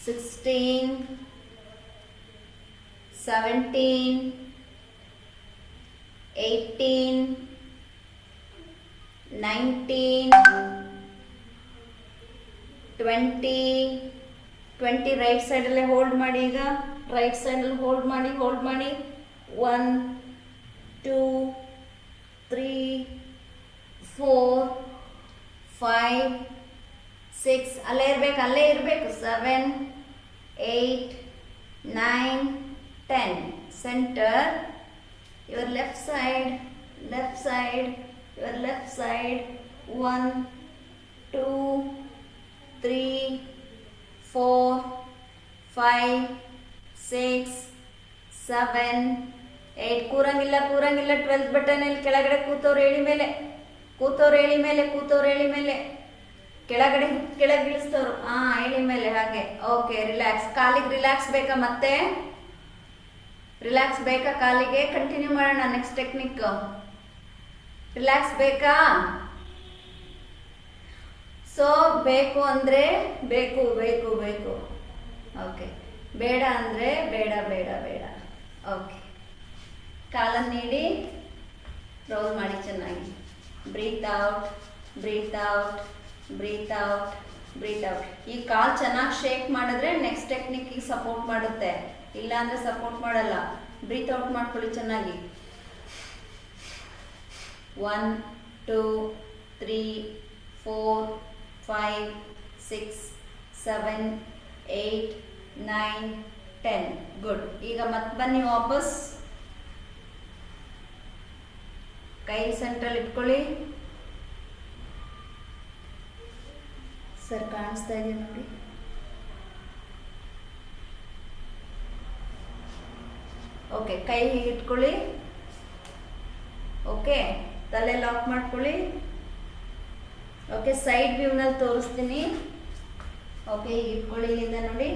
16, 17, 18, 19, 20 ರೈಟ್ ಸೈಡಲ್ಲೇ ಹೋಲ್ಡ್ ಮಾಡಿ. ಈಗ ರೈಟ್ ಸೈಡಲ್ಲಿ ಹೋಲ್ಡ್ ಮಾಡಿ 1, 2, 3, 4, 5, 6 ಅಲ್ಲೇ ಇರಬೇಕು 7, 8, 9, 10. Centre, your left side, your left side. 1, 2, 3, 4, 5, 6, 7, 8. ಕೂರಂಗಿಲ್ಲ 12th ಬಟನಲ್ಲಿ ಕೆಳಗಡೆ ಕೂತವ್ರು ಹೇಳಿ ಮೇಲೆ ಕೆಳಗಡೆ ಇಳಿಸ್ತವ್ರು. ಹೇಳಿ ಮೇಲೆ ಹಾಗೆ. Okay, relax. ಕಾಲಿಗೆ ರಿಲ್ಯಾಕ್ಸ್ ಬೇಕಾ? ಮತ್ತೆ ರಿಲ್ಯಾಕ್ಸ್ ಬೇಕಾ ಕಾಲಿಗೆ? ಕಂಟಿನ್ಯೂ ಮಾಡೋಣ ನೆಕ್ಸ್ಟ್ ಟೆಕ್ನಿಕ್. ರಿಲ್ಯಾಕ್ಸ್ ಬೇಕಾ? ಸೊ ಬೇಕು ಅಂದರೆ ಬೇಕು. ಓಕೆ, ಬೇಡ ಅಂದರೆ ಬೇಡ. ಓಕೆ, ಕಾಲನ್ನು ನೀಡಿ ರೋಲ್ ಮಾಡಿ ಚೆನ್ನಾಗಿ. Breathe out. ಈ ಕಾಲು ಚೆನ್ನಾಗಿ ಶೇಕ್ ಮಾಡಿದ್ರೆ ನೆಕ್ಸ್ಟ್ ಟೆಕ್ನಿಕ್ಕಿಗೆ ಸಪೋರ್ಟ್ ಮಾಡುತ್ತೆ, ಇಲ್ಲ ಅಂದರೆ ಸಪೋರ್ಟ್ ಮಾಡಲ್ಲ. ಬ್ರೀತ್ ಔಟ್ ಮಾಡ್ಕೊಳ್ಳಿ ಚೆನ್ನಾಗಿ. 1, 2, 3, 4, 5, 6, 7, 8, 9, 10. ಗುಡ್. ಈಗ ಮತ್ತೆ ಬನ್ನಿ ವಾಪಸ್. ಕೈ ಸೆಂಟ್ರಲ್ಲಿ ಇಟ್ಕೊಳ್ಳಿ. ಸರ್ ಕಾಣಿಸ್ತಾ ಇದೆಯಾ ನೋಡಿ? ಓಕೆ, ಕೈ ಹೀಗೆ ಇಟ್ಕೊಳ್ಳಿ. ಓಕೆ, ತಲೆ ಲಾಕ್ ಮಾಡ್ಕೊಳ್ಳಿ. ಓಕೆ, ಸೈಡ್ ವ್ಯೂನಲ್ಲಿ ತೋರಿಸ್ತೀನಿ. ಓಕೆ, ಈಗ ಇಟ್ಕೊಳ್ಳಿ. ಇಲ್ಲಿಂದ ನೋಡಿ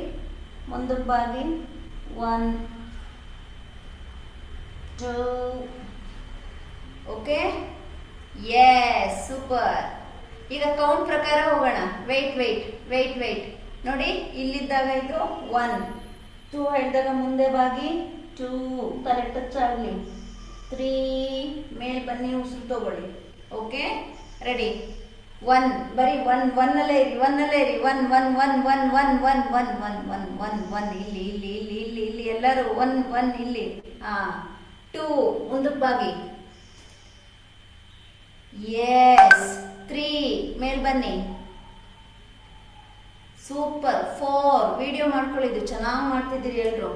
ಮುಂದಕ್ಕೆ ಬಾಗಿ. 1, 2. Okay, yes, super. ಈಗ ಕೌಂಟ್ ಪ್ರಕಾರ ಹೋಗೋಣ. ವೆಯ್ಟ್ ನೋಡಿ. ಇಲ್ಲಿದ್ದಾಗ ಇದು 1, 2 ಹೇಳಿದಾಗ ಮುಂದೆ ಬಾಗಿ 2 ತಲೆ ಟಚ್ ಆಗಲಿ. 3 ಮೇಲೆ ಬನ್ನಿ, ಉಸಿರು ತಗೊಳ್ಳಿ. Okay, ready. 1 ಬರೀ 1 ಅಲ್ಲೇ ಇರಿ. 1 1 1 1 1 1 1 1 1 1 1 ಇಲ್ಲಿ ಎಲ್ಲರೂ ಒನ್ ಒನ್ ಇಲ್ಲಿ 2 ಮುಂದಕ್ಕೆ ಬಾಗಿ. ಎಸ್ 3 ಮೇಲ್ ಬನ್ನಿ. ಸೂಪರ್. 4 ವಿಡಿಯೋ ಮಾಡ್ಕೊಳ್ಳಿದ್ದು ಚೆನ್ನಾಗಿ ಮಾಡ್ತಿದ್ದೀರಿ ಎಲ್ರು.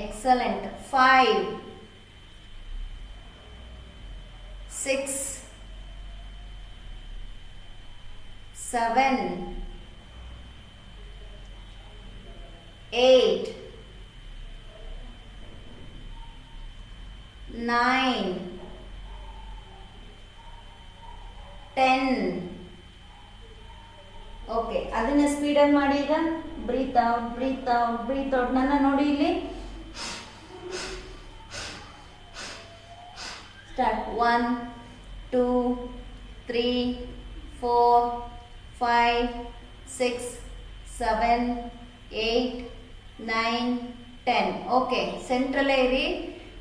ಎಕ್ಸಲೆಂಟ್. 5 6 7 8 9 10. ಓಕೆ, ಅದನ್ನ ಸ್ಪೀಡಾಗಿ ಮಾಡಿ. ಈಗ breathe out, breathe out, breathe out. ನನ್ನ ನೋಡಿ ಇಲ್ಲಿ. ಸ್ಟಾರ್ಟ್. 1 2 3 4 5 6 7 8 9 10. ಓಕೆ, ಸೆಂಟ್ರಲ್ಲೇ ಇರಿ.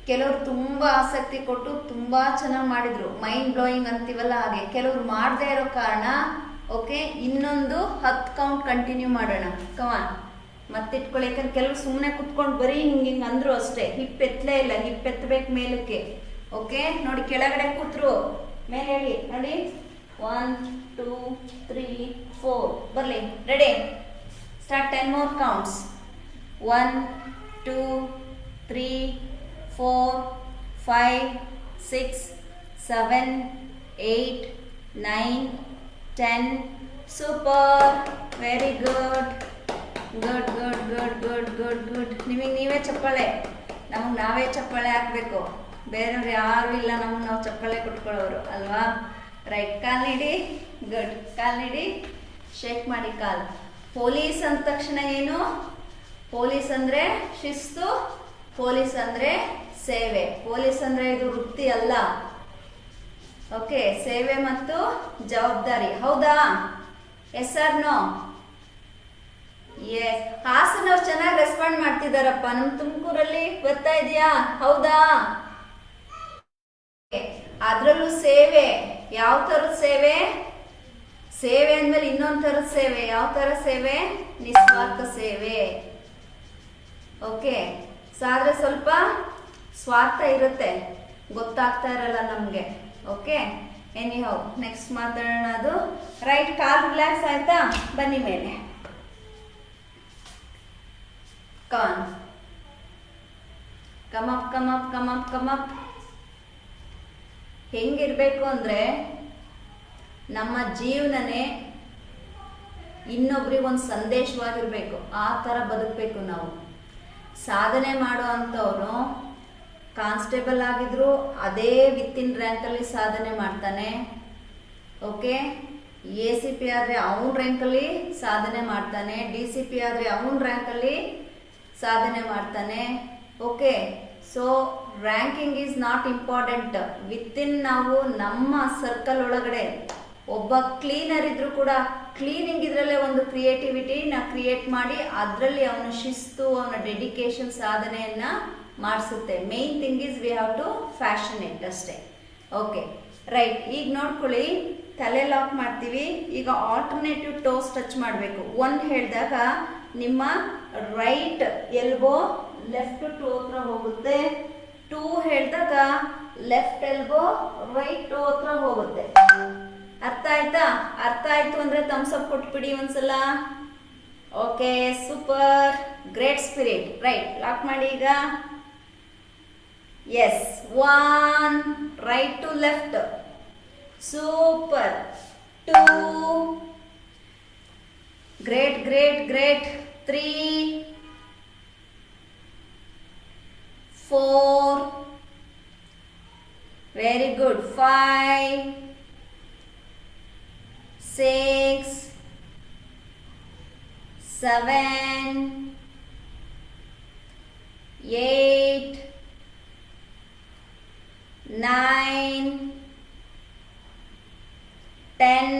ಕೆಲವರು ತುಂಬ ಆಸಕ್ತಿ ಕೊಟ್ಟು ತುಂಬ ಚೆನ್ನಾಗಿ ಮಾಡಿದ್ರು, ಮೈಂಡ್ ಬ್ಲೋಯಿಂಗ್ ಅಂತೀವಲ್ಲ ಹಾಗೆ. ಕೆಲವರು ಮಾಡದೇ ಇರೋ ಕಾರಣ ಓಕೆ, ಇನ್ನೊಂದು 10 ಕೌಂಟ್ ಕಂಟಿನ್ಯೂ ಮಾಡೋಣ. ಕಮಾನ್, ಮತ್ತಿಟ್ಕೊಳ್ಳಿ. ಯಾಕಂದ್ರೆ ಕೆಲವರು ಸುಮ್ಮನೆ ಕುತ್ಕೊಂಡು ಬರೀ ಹಿಂಗೆ ಅಂದ್ರು ಅಷ್ಟೇ, ಹಿಪ್ ಎತ್ತಲೇ ಇಲ್ಲ. ಹಿಪ್ ಎತ್ತಬೇಕು ಮೇಲಕ್ಕೆ. ಓಕೆ, ನೋಡಿ ಕೆಳಗಡೆ ಕೂತ್ರು ಮೇಲೆ ಹೇಳಿ ನೋಡಿ. 1 2 3 4 ಬರಲಿ. Ready, start. 10 more counts. 1 2 3 4 5 6 7 8 9 10. Super, very good, good good good good good good. ನಿಮಗೆ ನೀವೇ ಚಪ್ಪಾಳೆ, ನಮಗೆ ನಾವೇ ಚಪ್ಪಾಳೆ ಹಾಕಬೇಕು. ಬೇರೆಯವ್ರು ಯಾರು ಇಲ್ಲ ನಮಗೆ ನಾವು ಚಪ್ಪಾಳೆ ಕೊಟ್ಕೊಳ್ಳೋರು ಅಲ್ವಾ. ರೈಟ್, ಕಾಲ್ ನೀಡಿ. ಗುಡ್, ಕಾಲ್ ನೀಡಿ. ಶೇಕ್ ಮಾಡಿ ಕಾಲ್. ಪೊಲೀಸ್ ಅಂದ ತಕ್ಷಣ ಏನು? ಪೊಲೀಸ್ ಅಂದರೆ ಶಿಸ್ತು, ಪೊಲೀಸ್ ಅಂದರೆ ಸೇವೆ. ಪೊಲೀಸ್ ಅಂದರೆ ಇದು ವೃತ್ತಿ ಅಲ್ಲ. ಓಕೆ, ಸೇವೆ ಮತ್ತು ಜವಾಬ್ದಾರಿ. ಹೌದಾ? Yes or no? ಎಸ್. ಹಾಸನವ್ರು ಚೆನ್ನಾಗಿ ರೆಸ್ಪಾಂಡ್ ಮಾಡ್ತಿದ್ದಾರಪ್ಪ. ನಮ್ಮ ತುಮಕೂರಲ್ಲಿ ಬರ್ತಾ ಇದೆಯಾ? ಹೌದಾ? ಅದರಲ್ಲೂ ಸೇವೆ. ಯಾವ ಥರದ ಸೇವೆ? ಸೇವೆ ಅಂದಮೇಲೆ ಇನ್ನೊಂದು ಥರದ ಸೇವೆ. ಯಾವ ಥರ ಸೇವೆ? ನಿಸ್ವಾರ್ಥ ಸೇವೆ. ಓಕೆ, ಸಾದ್ರೆ ಸ್ವಲ್ಪ ಸ್ವಾರ್ಥ ಇರುತ್ತೆ, ಗೊತ್ತಾಗ್ತಾ ಇರಲ್ಲ ನಮಗೆ. ಓಕೆ, ಎನಿ ಹೌ ನೆಕ್ಸ್ಟ್ ಮಾತಾಡೋಣ. ಅದು ರೈಟ್. ಕಾಲ್ ರಿಲ್ಯಾಕ್ಸ್ ಆಯ್ತಾ? ಬನ್ನಿ ಮೇಲೆ. ಕಾನ್ ಕಮಪ್ ಕಮಪ್ ಕಮಪ್ ಕಮಪ್. ಹೆಂಗಿರ್ಬೇಕು ಅಂದರೆ ನಮ್ಮ ಜೀವನನೇ ಇನ್ನೊಬ್ರಿಗೆ ಒಂದು ಸಂದೇಶವಾಗಿರ್ಬೇಕು. ಆ ಥರ ಬದುಕಬೇಕು ನಾವು. ಸಾಧನೆ ಮಾಡೋ ಅಂಥವ್ರು ಕಾನ್ಸ್ಟೇಬಲ್ ಆಗಿದ್ರು ಅದೇ ವಿತ್ತಿನ್ ರ್ಯಾಂಕಲ್ಲಿ ಸಾಧನೆ ಮಾಡ್ತಾನೆ. ಓಕೆ, ACP ಆದರೆ ಅವನ ರ್ಯಾಂಕಲ್ಲಿ ಸಾಧನೆ ಮಾಡ್ತಾನೆ. DCP ಆದರೆ ಅವನ ರ್ಯಾಂಕಲ್ಲಿ ಸಾಧನೆ ಮಾಡ್ತಾನೆ. ಓಕೆ, so ranking is not important. Within ನಾವು ನಮ್ಮ ಸರ್ಕಲ್ ಒಳಗಡೆ ಒಬ್ಬ ಕ್ಲೀನರ್ ಇದ್ರೂ ಕೂಡ ಕ್ಲೀನಿಂಗ್ ಇದರಲ್ಲೇ ಒಂದು ಕ್ರಿಯೇಟಿವಿಟಿನ ಕ್ರಿಯೇಟ್ ಮಾಡಿ ಅದರಲ್ಲಿ ಅವನ ಶಿಸ್ತು, ಅವನ ಡೆಡಿಕೇಶನ್ ಸಾಧನೆಯನ್ನ ಮಾಡಿಸುತ್ತೆ. Main thing is we have to fashion it ಅಷ್ಟೇ. Okay, right. ಈಗ ನೋಡ್ಕೊಳ್ಳಿ, ತಲೆ ಲಾಕ್ ಮಾಡ್ತೀವಿ. ಈಗ ಆಲ್ಟರ್ನೇಟಿವ್ ಟೋಸ್ ಟಚ್ ಮಾಡಬೇಕು. 1 ಹೇಳಿದಾಗ ನಿಮ್ಮ ರೈಟ್ ಎಲ್ಬೋ ಲೆಫ್ಟ್ ಟೋ ಹತ್ರ ಹೋಗುತ್ತೆ. 2 ಹೇಳಿದಾಗ ಲೆಫ್ಟ್ ಎಲ್ಬೋ ರೈಟ್ ಟೋ ಹತ್ರ ಹೋಗುತ್ತೆ. ಅರ್ಥ ಆಯ್ತಾ? ಅರ್ಥ ಆಯ್ತು ಅಂದ್ರೆ ಥಮ್ಸ್ ಅಪ್ ಕೊಟ್ಬಿಡಿ ಒಂದ್ಸಲ. Okay, super, great spirit. Right, lock ಮಾಡಿ ಈಗ. Yes, 1 right to left. Super. 2 great great great. 3 4 very good. 5 6 7 8 9 10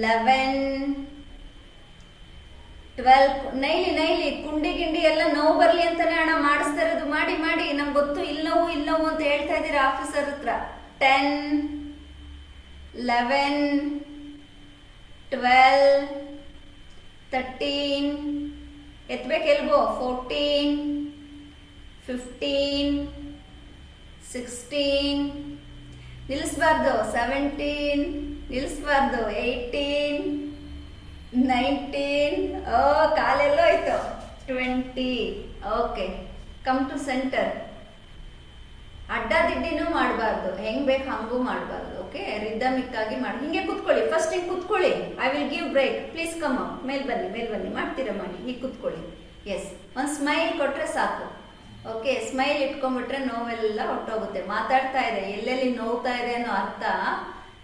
11 12. ನೈಲಿ ಕುಂಡಿ ಗಿಂಡಿ ಎಲ್ಲ ನೋವು ಬರಲಿ ಅಂತಾನೆ ಅಣ್ಣ ಮಾಡಿಸ್ತಾ ಇರೋದು. ಮಾಡಿ ಮಾಡಿ, ನಮ್ಗೆ ಗೊತ್ತು. ಇಲ್ಲವೋ ಅಂತ ಹೇಳ್ತಾ ಇದ್ದೀರಾ ಆಫೀಸರ್ ಹತ್ರ. 10 11 12 13 ಎತ್ತಬೇಕು ಎಲ್ಬೋ. 14, 15, 16, ನಿಲ್ಲಿಸ್ಬಾರ್ದು. 17, ನಿಲ್ಲಿಸ್ಬಾರ್ದು. 18, 19, ಕಾಲೆಲ್ಲೋ ಆಯ್ತು. 20. Okay, come to centre. ಅಡ್ಡ ದಿಡ್ಡಿನೂ ಮಾಡಬಾರ್ದು, ಹೆಂಗ್ ಬೇಕು ಹಂಗೂ ಮಾಡಬಾರ್ದು. ಓಕೆ, ರಿದಮಿಕ್ ಆಗಿ ಮಾಡಿ. ಹಿಂಗೆ ಕುತ್ಕೊಳ್ಳಿ. ಫಸ್ಟ್ ಹಿಂಗೆ ಕುತ್ಕೊಳ್ಳಿ. I will give break. Please come up. ಮೇಲ್ ಬನ್ನಿ. ಮಾಡ್ತೀರಾ ಮಾಡಿ. ಹೀಗೆ ಕುತ್ಕೊಳ್ಳಿ. ಎಸ್, ಒಂದು ಸ್ಮೈಲ್ ಕೊಟ್ರೆ ಸಾಕು. ಓಕೆ, ಸ್ಮೈಲ್ ಇಟ್ಕೊಂಡ್ಬಿಟ್ರೆ ನೋವೆಲ್ಲ ಹೊಟ್ಟೋಗುತ್ತೆ. ಮಾತಾಡ್ತಾ ಇದೆ, ಎಲ್ಲೆಲ್ಲಿ ನೋವ್ತಾ ಇದೆ ಅನ್ನೋ ಅರ್ಥ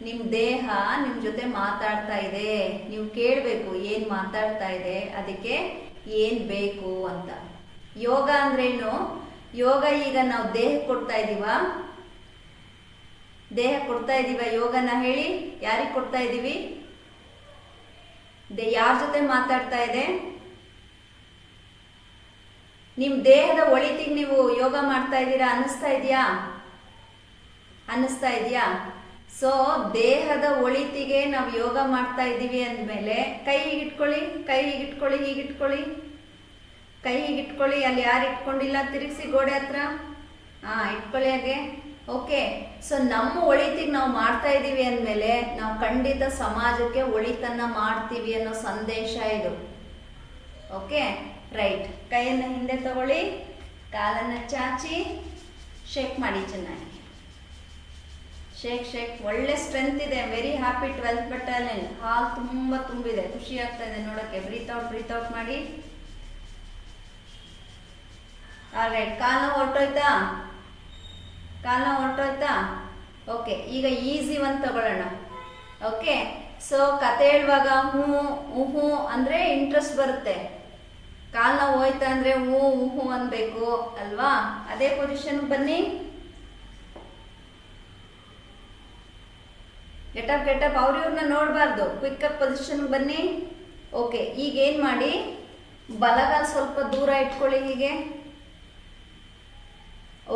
ನಿಮ್ಮ ದೇಹ ನಿಮ್ಮ ಜೊತೆ ಮಾತಾಡ್ತಾ ಇದೆ. ನೀವು ಕೇಳಬೇಕು ಏನು ಮಾತಾಡ್ತಾ ಇದೆ, ಅದಕ್ಕೆ ಏನು ಬೇಕು ಅಂತ. ಯೋಗ ಅಂದ್ರೇನು? ಯೋಗ ಈಗ ನಾವು ದೇಹಕ್ಕೆ ಕೊಡ್ತಾ ಇದ್ದೀವ ಯೋಗನ ಹೇಳಿ. ಯಾರಿಗೆ ಕೊಡ್ತಾ ಇದ್ದೀವಿ? ಯಾರ ಜೊತೆ ಮಾತಾಡ್ತಾ ಇದೆ? ನಿಮ್ಮ ದೇಹದ ಒಳಿತಿಗೆ ನೀವು ಯೋಗ ಮಾಡ್ತಾ ಇದ್ದೀರಾ ಅನ್ನಿಸ್ತಾ ಇದೆಯಾ? ಸೊ ದೇಹದ ಒಳಿತಿಗೆ ನಾವು ಯೋಗ ಮಾಡ್ತಾ ಇದ್ದೀವಿ ಅಂದಮೇಲೆ ಕೈ ಹೀಗಿಟ್ಕೊಳ್ಳಿ. ಕೈ ಹೀಗಿಟ್ಕೊಳ್ಳಿ. ಅಲ್ಲಿ ಯಾರು ಇಟ್ಕೊಂಡಿಲ್ಲ ತಿರುಗಿಸಿ ಗೋಡೆ ಹತ್ರ. ಇಟ್ಕೊಳ್ಳಿ ಹಾಗೆ. ಓಕೆ, ಸೊ ನಮ್ಮ ಒಳಿತಿಗೆ ನಾವು ಮಾಡ್ತಾ ಇದ್ದೀವಿ ಅಂದಮೇಲೆ ನಾವು ಖಂಡಿತ ಸಮಾಜಕ್ಕೆ ಒಳಿತನ್ನ ಮಾಡ್ತೀವಿ ಅನ್ನೋ ಸಂದೇಶ ಇದು. Okay, right. ಕೈಯನ್ನು ಹಿಂದೆ ತಗೊಳ್ಳಿ, ಕಾಲನ್ನು ಚಾಚಿ ಶೇಕ್ ಮಾಡಿ ಚೆನ್ನಾಗಿ. ಶೇಕ್. ಒಳ್ಳೆ ಸ್ಟ್ರೆಂತ್ ಇದೆ. Very happy 12th battalion. ಹಾಲ್ ತುಂಬ ತುಂಬಿದೆ. ಖುಷಿ ಆಗ್ತಾ ಇದೆ ನೋಡೋಕ್ಕೆ. ಬ್ರೀತ್ ಔಟ್ ಮಾಡಿ. ಆಲ್ರೈಟ್, ಕಾಲು ಹೊರಟೋಯ್ತಾ? ಓಕೆ, ಈಗ ಈಸಿ ಒಂದು ತಗೊಳ್ಳೋಣ. ಓಕೆ, ಸೊ ಕತೆ ಹೇಳುವಾಗ ಹ್ಞೂ ಅಂದರೆ ಇಂಟ್ರೆಸ್ಟ್ ಬರುತ್ತೆ. ಕಾಲು ನೋವು ಹೋಯ್ತಾ ಅಂದರೆ ಹ್ಞೂ ಅನ್ಬೇಕು ಅಲ್ವಾ? ಅದೇ ಪೊಸಿಷನ್ಗೆ ಬನ್ನಿ. ಗೆಟಪ್ ಅವ್ರನ್ನ ನೋಡಬಾರ್ದು. ಕ್ವಿಕ್ ಪೊಸಿಷನ್ಗೆ ಬನ್ನಿ. ಓಕೆ, ಈಗ ಏನು ಮಾಡಿ, ಬಲಗಾಲ ಸ್ವಲ್ಪ ದೂರ ಇಟ್ಕೊಳ್ಳಿ ಹೀಗೆ.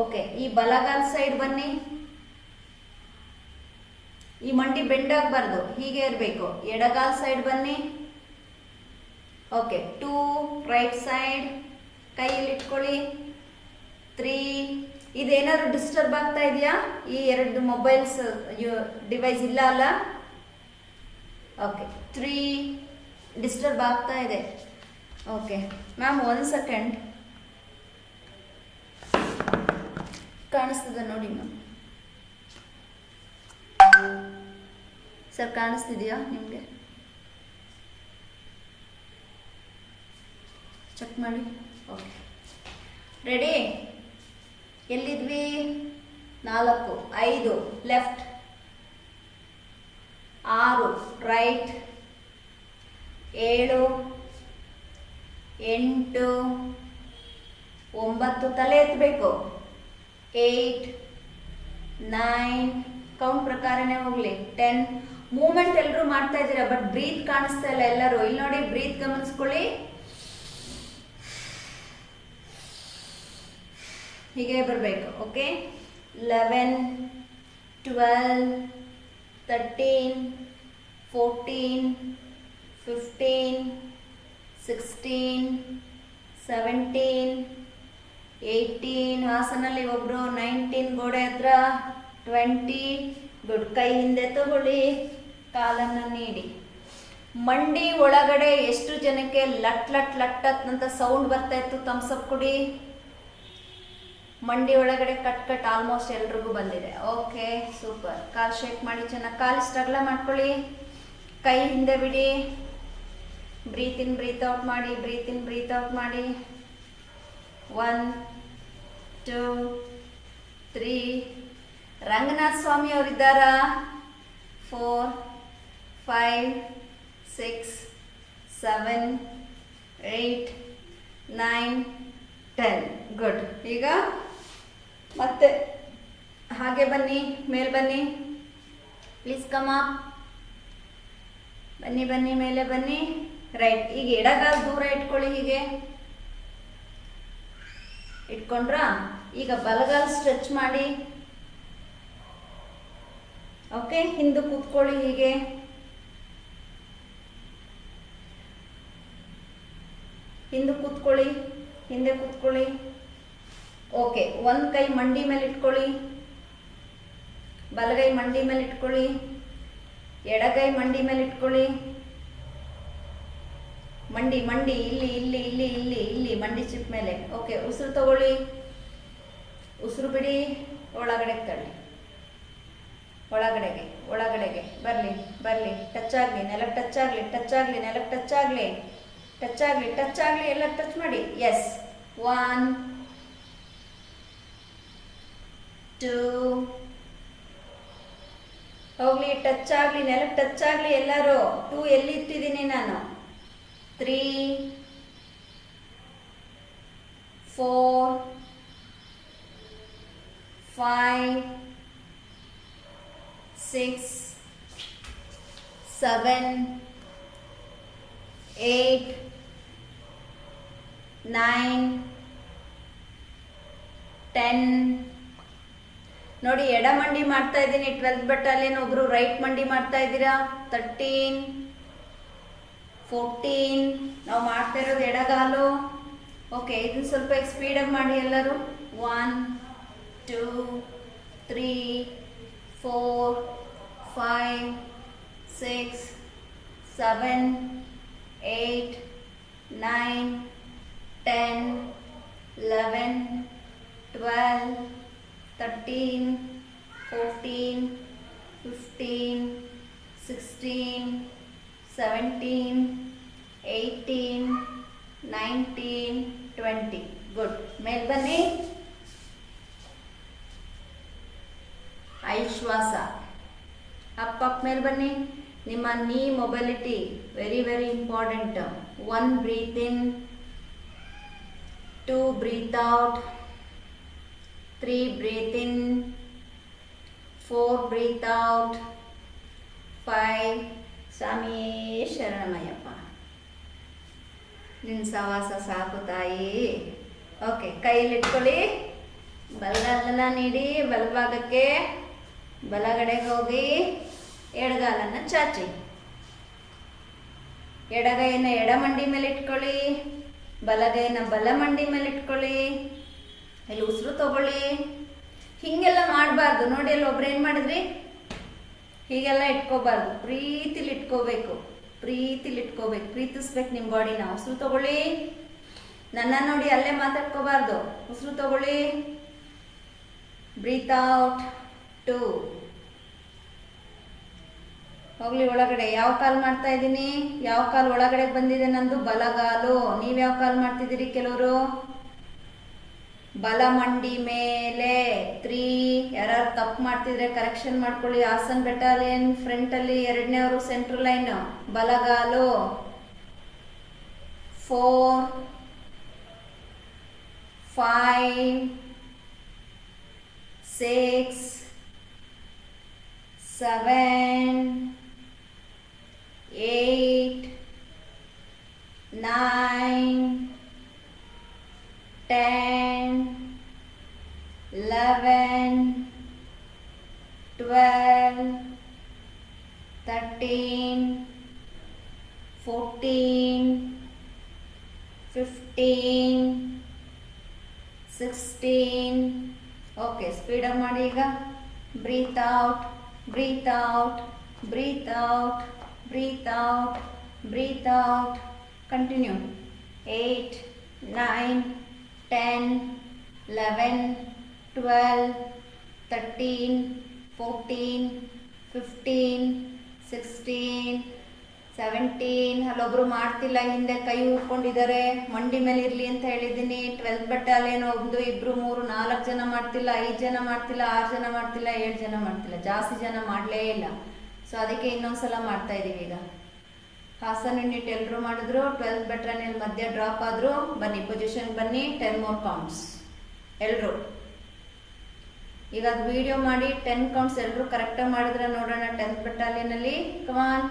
ಓಕೆ, ಈ ಬಲಗಾಲ ಸೈಡ್ ಬನ್ನಿ. ಈ ಮಂಡಿ ಬೆಂಡಾಗಬಾರ್ದು, ಹೀಗೆ ಇರಬೇಕು. ಎಡಗಾಲ ಸೈಡ್ ಬನ್ನಿ. Okay, 2 right side. ಕೈಯಲ್ಲಿ ಇಟ್ಕೊಳ್ಳಿ. 3. ಇದೇನಾದ್ರು ಡಿಸ್ಟರ್ಬ್ ಆಗ್ತಾ ಇದೆಯಾ? ಈ 2 ಮೊಬೈಲ್ಸ್ ಡಿವೈಸ್ ಇಲ್ಲ ಅಲ್ಲ? ಓಕೆ, 3 ಡಿಸ್ಟರ್ಬ್ ಆಗ್ತಾ ಇದೆ. Okay ma'am, 1 second. ಕಾಣಿಸ್ತದ ನೋಡಿ ಮ್ಯಾಮ್. ಸರ್ ಕಾಣಿಸ್ತಿದೆಯಾ ನಿಮಗೆ? ಚೆಕ್ ಮಾಡಿ. Okay, ready? ಎಲ್ಲಿದ್ವಿ? 4, 5 ಲೆಫ್ಟ್, 6 ರೈಟ್, 7, 8, 9 ತಲೆ ಎತ್ತಬೇಕು. 8, 9 ಕೌಂಟ್ ಪ್ರಕಾರನೇ ಹೋಗ್ಲಿ. 10 ಮೂಮೆಂಟ್ ಎಲ್ಲರೂ ಮಾಡ್ತಾ ಇದ್ದೀರಾ, ಬಟ್ ಬ್ರೀತ್ ಕಾಣಿಸ್ತಾ ಇಲ್ಲ ಎಲ್ಲರೂ. ಇಲ್ಲಿ ನೋಡಿ, ಬ್ರೀತ್ ಗಮನಿಸ್ಕೊಳ್ಳಿ. ಹೀಗೆ ಬರಬೇಕು. ಓಕೆ, 11, 12, 13, 14, 15, 16, 17, 18 ಹಾಸನಲ್ಲಿ ಒಬ್ರು, 19 ಗೋಡೆ ಹತ್ರ, 20 ಗುಡ್. ಕೈ ಹಿಂದೆ ತಗೊಳ್ಳಿ, ಕಾಲನ್ನು ನೀಡಿ. ಮಂಡಿ ಒಳಗಡೆ ಎಷ್ಟು ಜನಕ್ಕೆ ಲಟ್ ಅಂತ ಸೌಂಡ್ ಬರ್ತಾ ಇತ್ತು? ಥಮ್ಸಪ್ ಕೊಡಿ. ಮಂಡಿ ಒಳಗಡೆ ಕಟ್ ಆಲ್ಮೋಸ್ಟ್ ಎಲ್ರಿಗೂ ಬಂದಿದೆ. Okay, super. ಕಾಲು ಶೇಕ್ ಮಾಡಿ ಚೆನ್ನಾಗಿ. ಕಾಲು ಸ್ಟ್ರಗ್ಲ ಮಾಡ್ಕೊಳ್ಳಿ. ಕೈ ಹಿಂದೆ ಬಿಡಿ. ಬ್ರೀತ್ ಇನ್ ಬ್ರೀತ್ ಔಟ್ ಮಾಡಿ. 1, 2, 3. ರಂಗನಾಥ ಸ್ವಾಮಿ ಅವರಿದ್ದಾರಾ? 4, 5, 6, 7, 8, 9, 10 ಗುಡ್. ಈಗ ಮತ್ತೆ ಹಾಗೆ ಬನ್ನಿ, ಮೇಲೆ ಬನ್ನಿ. Please come up. ಬನ್ನಿ, ಮೇಲೆ ಬನ್ನಿ. ರೈಟ್. ಈಗ ಎಡಗಾಲ ದೂರ ಇಟ್ಕೊಳ್ಳಿ. ಹೀಗೆ ಇಟ್ಕೊಂಡ್ರಾ? ಈಗ ಬಲಗಾಲ ಸ್ಟ್ರೆಚ್ ಮಾಡಿ. ಓಕೆ, ಹಿಂದೆ ಕೂತ್ಕೊಳ್ಳಿ. ಹೀಗೆ ಹಿಂದೆ ಕೂತ್ಕೊಳ್ಳಿ. ಕೂತ್ಕೊಳ್ಳಿ, ಹಿಂದೆ ಕೂತ್ಕೊಳ್ಳಿ. ಓಕೆ, ಒಂದು ಕೈ ಮಂಡಿ ಮೇಲೆ ಇಟ್ಕೊಳ್ಳಿ, ಬಲಗೈ ಮಂಡಿ ಮೇಲೆ ಇಟ್ಕೊಳ್ಳಿ, ಎಡಗೈ ಮಂಡಿ ಮೇಲೆ ಇಟ್ಕೊಳ್ಳಿ. ಮಂಡಿ ಮಂಡಿ ಇಲ್ಲಿ ಇಲ್ಲಿ ಇಲ್ಲಿ ಇಲ್ಲಿ ಇಲ್ಲಿ ಮಂಡಿ ಚಿಪ್ ಮೇಲೆ. ಓಕೆ, ಉಸಿರು ತಗೊಳ್ಳಿ, ಉಸಿರು ಬಿಡಿ, ಒಳಗಡೆ ತಳ್ಳಿ, ಒಳಗಡೆಗೆ ಒಳಗಡೆಗೆ ಬರಲಿ ಬರಲಿ. ಟಚ್ ಆಗಲಿ, ನೆಲಕ್ಕೆ ಟಚ್ ಆಗಲಿ, ಟಚ್ ಆಗಲಿ, ನೆಲಕ್ಕೆ ಟಚ್ ಆಗಲಿ, ಟಚ್ ಆಗಲಿ, ಟಚ್ ಆಗಲಿ, ಎಲ್ಲ ಟಚ್ ಮಾಡಿ. ಎಸ್, 1 2 ಹೋಗ್ಲಿ, ಟಚ್ ಆಗಲಿ, ನೆಲಕ್ಕೆ ಟಚ್ ಆಗಲಿ ಎಲ್ಲರೂ. 2 ಎಲ್ಲಿ ಇಟ್ಟಿದ್ದೀನಿ ನಾನು? 3 4 5 6 7 8 9 10. ನೋಡಿ, ಎಡ ಮಂಡಿ ಮಾಡ್ತಾ ಇದ್ದೀನಿ 12th ಬಟಾಲಿಯನ್. ಒಬ್ರು ರೈಟ್ ಮಂಡಿ ಮಾಡ್ತಾ ಇದ್ದೀರಾ 13 14. ನಾವು ಮಾಡ್ತಾ ಇರೋದು ಎಡಗಾಲು. ಓಕೆ, ಇದನ್ನ ಸ್ವಲ್ಪ ಸ್ಪೀಡಾಗಿ ಮಾಡಿ ಎಲ್ಲರೂ. 1 2 3 4 5 6 7 8 9 10 11 12 13 14 15 16 17 18 19 20. ಗುಡ್. ಮೇಲ್ ಬನ್ನಿ. ಐಶ್ವಾಸ. ಅಪ್ ಅಪ್ ಮೇಲೆ ಬನ್ನಿ. ನಿಮ್ಮ knee mobility very very important. 1 breathe in, 2 breathe out, 3 breathe in, 4 breathe out, 5. ಸ್ವಾಮಿ ಶರಣಮಯ್ಯಪ್ಪ, ನಿನ್ನ ಸವಾಸ ಸಾಕು ತಾಯಿ. ಓಕೆ, ಕೈಯಲ್ಲಿ ಇಟ್ಕೊಳ್ಳಿ, ಬಲಗಾಲನ್ನ ನೀಡಿ ಬಲಭಾಗಕ್ಕೆ, ಬಲಗಡೆಗೆ ಹೋಗಿ ಎಡಗಾಲನ್ನು ಚಾಚಿ, ಎಡಗೈನ ಎಡ ಮಂಡಿ ಮೇಲೆ ಇಟ್ಕೊಳ್ಳಿ, ಬಲಗೈನ ಬಲ ಮಂಡಿ ಮೇಲೆ ಇಟ್ಕೊಳ್ಳಿ. ಇಲ್ಲಿ ಉಸಿರು ತಗೊಳ್ಳಿ. ಹೀಗೆಲ್ಲ ಮಾಡಬಾರ್ದು. ನೋಡಿ, ಅಲ್ಲಿ ಒಬ್ರು ಏನು ಮಾಡಿದ್ರಿ, ಹೀಗೆಲ್ಲ ಇಟ್ಕೋಬಾರ್ದು. ಪ್ರೀತಿಲಿ ಇಟ್ಕೋಬೇಕು, ಪ್ರೀತಿಲಿ ಇಟ್ಕೋಬೇಕು, ಪ್ರೀತಿಸ್ಬೇಕು ನಿಮ್ಮ ಬಾಡಿನ. ಉಸಿರು ತಗೊಳ್ಳಿ. ನನ್ನ ನೋಡಿ ಅಲ್ಲೇ ಮಾತಾಡ್ಕೋಬಾರ್ದು. ಉಸಿರು ತಗೊಳ್ಳಿ. Breathe out. 2 ಹೋಗ್ಲಿ ಒಳಗಡೆ. ಯಾವ ಕಾಲು ಮಾಡ್ತಾ ಇದ್ದೀನಿ? ಯಾವ ಕಾಲು ಒಳಗಡೆ ಬಂದಿದೆ? ನಂದು ಬಲಗಾಲು. ನೀವು ಯಾವ ಕಾಲು ಮಾಡ್ತಿದ್ದೀರಿ? ಕೆಲವರು ಬಲ ಮಂಡಿ ಮೇಲೆ. 3. ಯಾರು ತಪ್ಪು ಮಾಡ್ತಿದ್ರೆ ಕರೆಕ್ಷನ್ ಮಾಡ್ಕೊಳ್ಳಿ. ಹಾಸನ್ ಬೆಟಾಲಿಯನ್ ಫ್ರಂಟಲ್ಲಿ 2ನೇವರು ಸೆಂಟ್ರಲ್ ಲೈನ್, ಬಲಗಾಲು. 4 5 6 7 8 9 10 11 12 13 14 15 16. ಓಕೆ, ಸ್ಪೀಡಾಗಿ ಮಾಡಿ ಈಗ. Breathe out, breathe out, breathe out, breathe out, breathe out. Continue. 8 9 10 11 12 13 14 15 16 17. ಅಲ್ಲೊಬ್ರು ಮಾಡ್ತಿಲ್ಲ, ಹಿಂದೆ ಕೈ ಉಟ್ಕೊಂಡಿದ್ದಾರೆ. ಮಂಡಿ ಮೇಲೆ ಇರಲಿ ಅಂತ ಹೇಳಿದ್ದೀನಿ. 12th ಬಟಾಲಿಯನ್ 1 2 3 4 ಜನ ಮಾಡ್ತಿಲ್ಲ, 5 ಜನ ಮಾಡ್ತಿಲ್ಲ, 6 ಜನ ಮಾಡ್ತಿಲ್ಲ, 7 ಜನ ಮಾಡ್ತಿಲ್ಲ. ಜಾಸ್ತಿ ಜನ ಮಾಡಲೇ ಇಲ್ಲ. ಸೊ ಅದಕ್ಕೆ ಇನ್ನೊಂದ್ಸಲ ಮಾಡ್ತಾ ಇದ್ದೀವಿ ಈಗ. ಹಾಸನ್ ಯೂನಿಟ್ ಎಲ್ಲರೂ ಮಾಡಿದ್ರು. 12th ಬಟಾಲಿಯನ್ ಮಧ್ಯ ಡ್ರಾಪ್ ಆದ್ರು. ಬನ್ನಿ, ಪೊಸಿಷನ್ ಬನ್ನಿ. 10 more counts ಎಲ್ಲರೂ. ಈಗ ಅದು ವಿಡಿಯೋ ಮಾಡಿ 10 counts ಎಲ್ಲರೂ ಕರೆಕ್ಟಾಗಿ ಮಾಡಿದ್ರೆ ನೋಡೋಣ 10th ಬಟಾಲಿಯನಲ್ಲಿ. ಕಮಾನ್,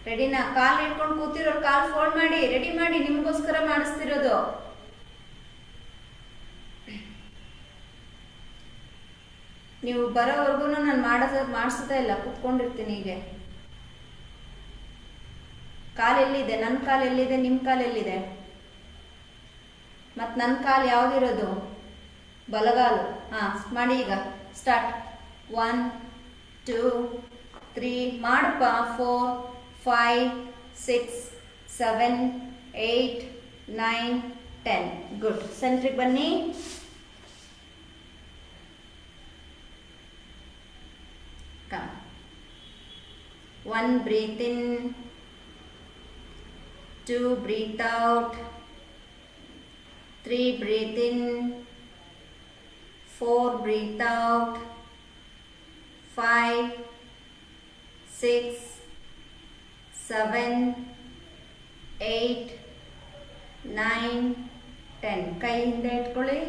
ರೆಡಿನಾ? ಕಾಲು ಇಟ್ಕೊಂಡು ಕೂತಿರೋರು ಕಾಲು ಫೋಲ್ಡ್ ಮಾಡಿ, ರೆಡಿ ಮಾಡಿ. ನಿಮಗೋಸ್ಕರ ಮಾಡಿಸ್ತಿರೋದು. ನೀವು ಬರೋವರೆಗೂ ನಾನು ಮಾಡಿಸ್ತಾ ಇಲ್ಲ, ಕೂತ್ಕೊಂಡಿರ್ತೀನಿ. ಹೀಗೆ ಕಾಲು ಎಲ್ಲಿದೆ? ನನ್ನ ಕಾಲು ಎಲ್ಲಿದೆ? ನಿಮ್ಮ ಕಾಲು ಎಲ್ಲಿದೆ? ಮತ್ತು ನನ್ನ ಕಾಲು ಯಾವುದಿರೋದು? ಬಲಗಾಲು. ಹಾಂ, ಮಾಡಿ ಈಗ. ಸ್ಟಾರ್ಟ್. 1 2 3 ಮಾಡಪ್ಪ. 4 5 6 7 8 9 10. ಗುಡ್. ಸೆಂಟ್ರಿಗೆ ಬನ್ನಿ. Come. 1 breathe in, 2 breathe out, 3 breathe in, 4 breathe out, 5 6 7 8 9 10. ಕೈ ಹಿಂದೆ ಇಟ್ಕೊಳ್ಳಿ,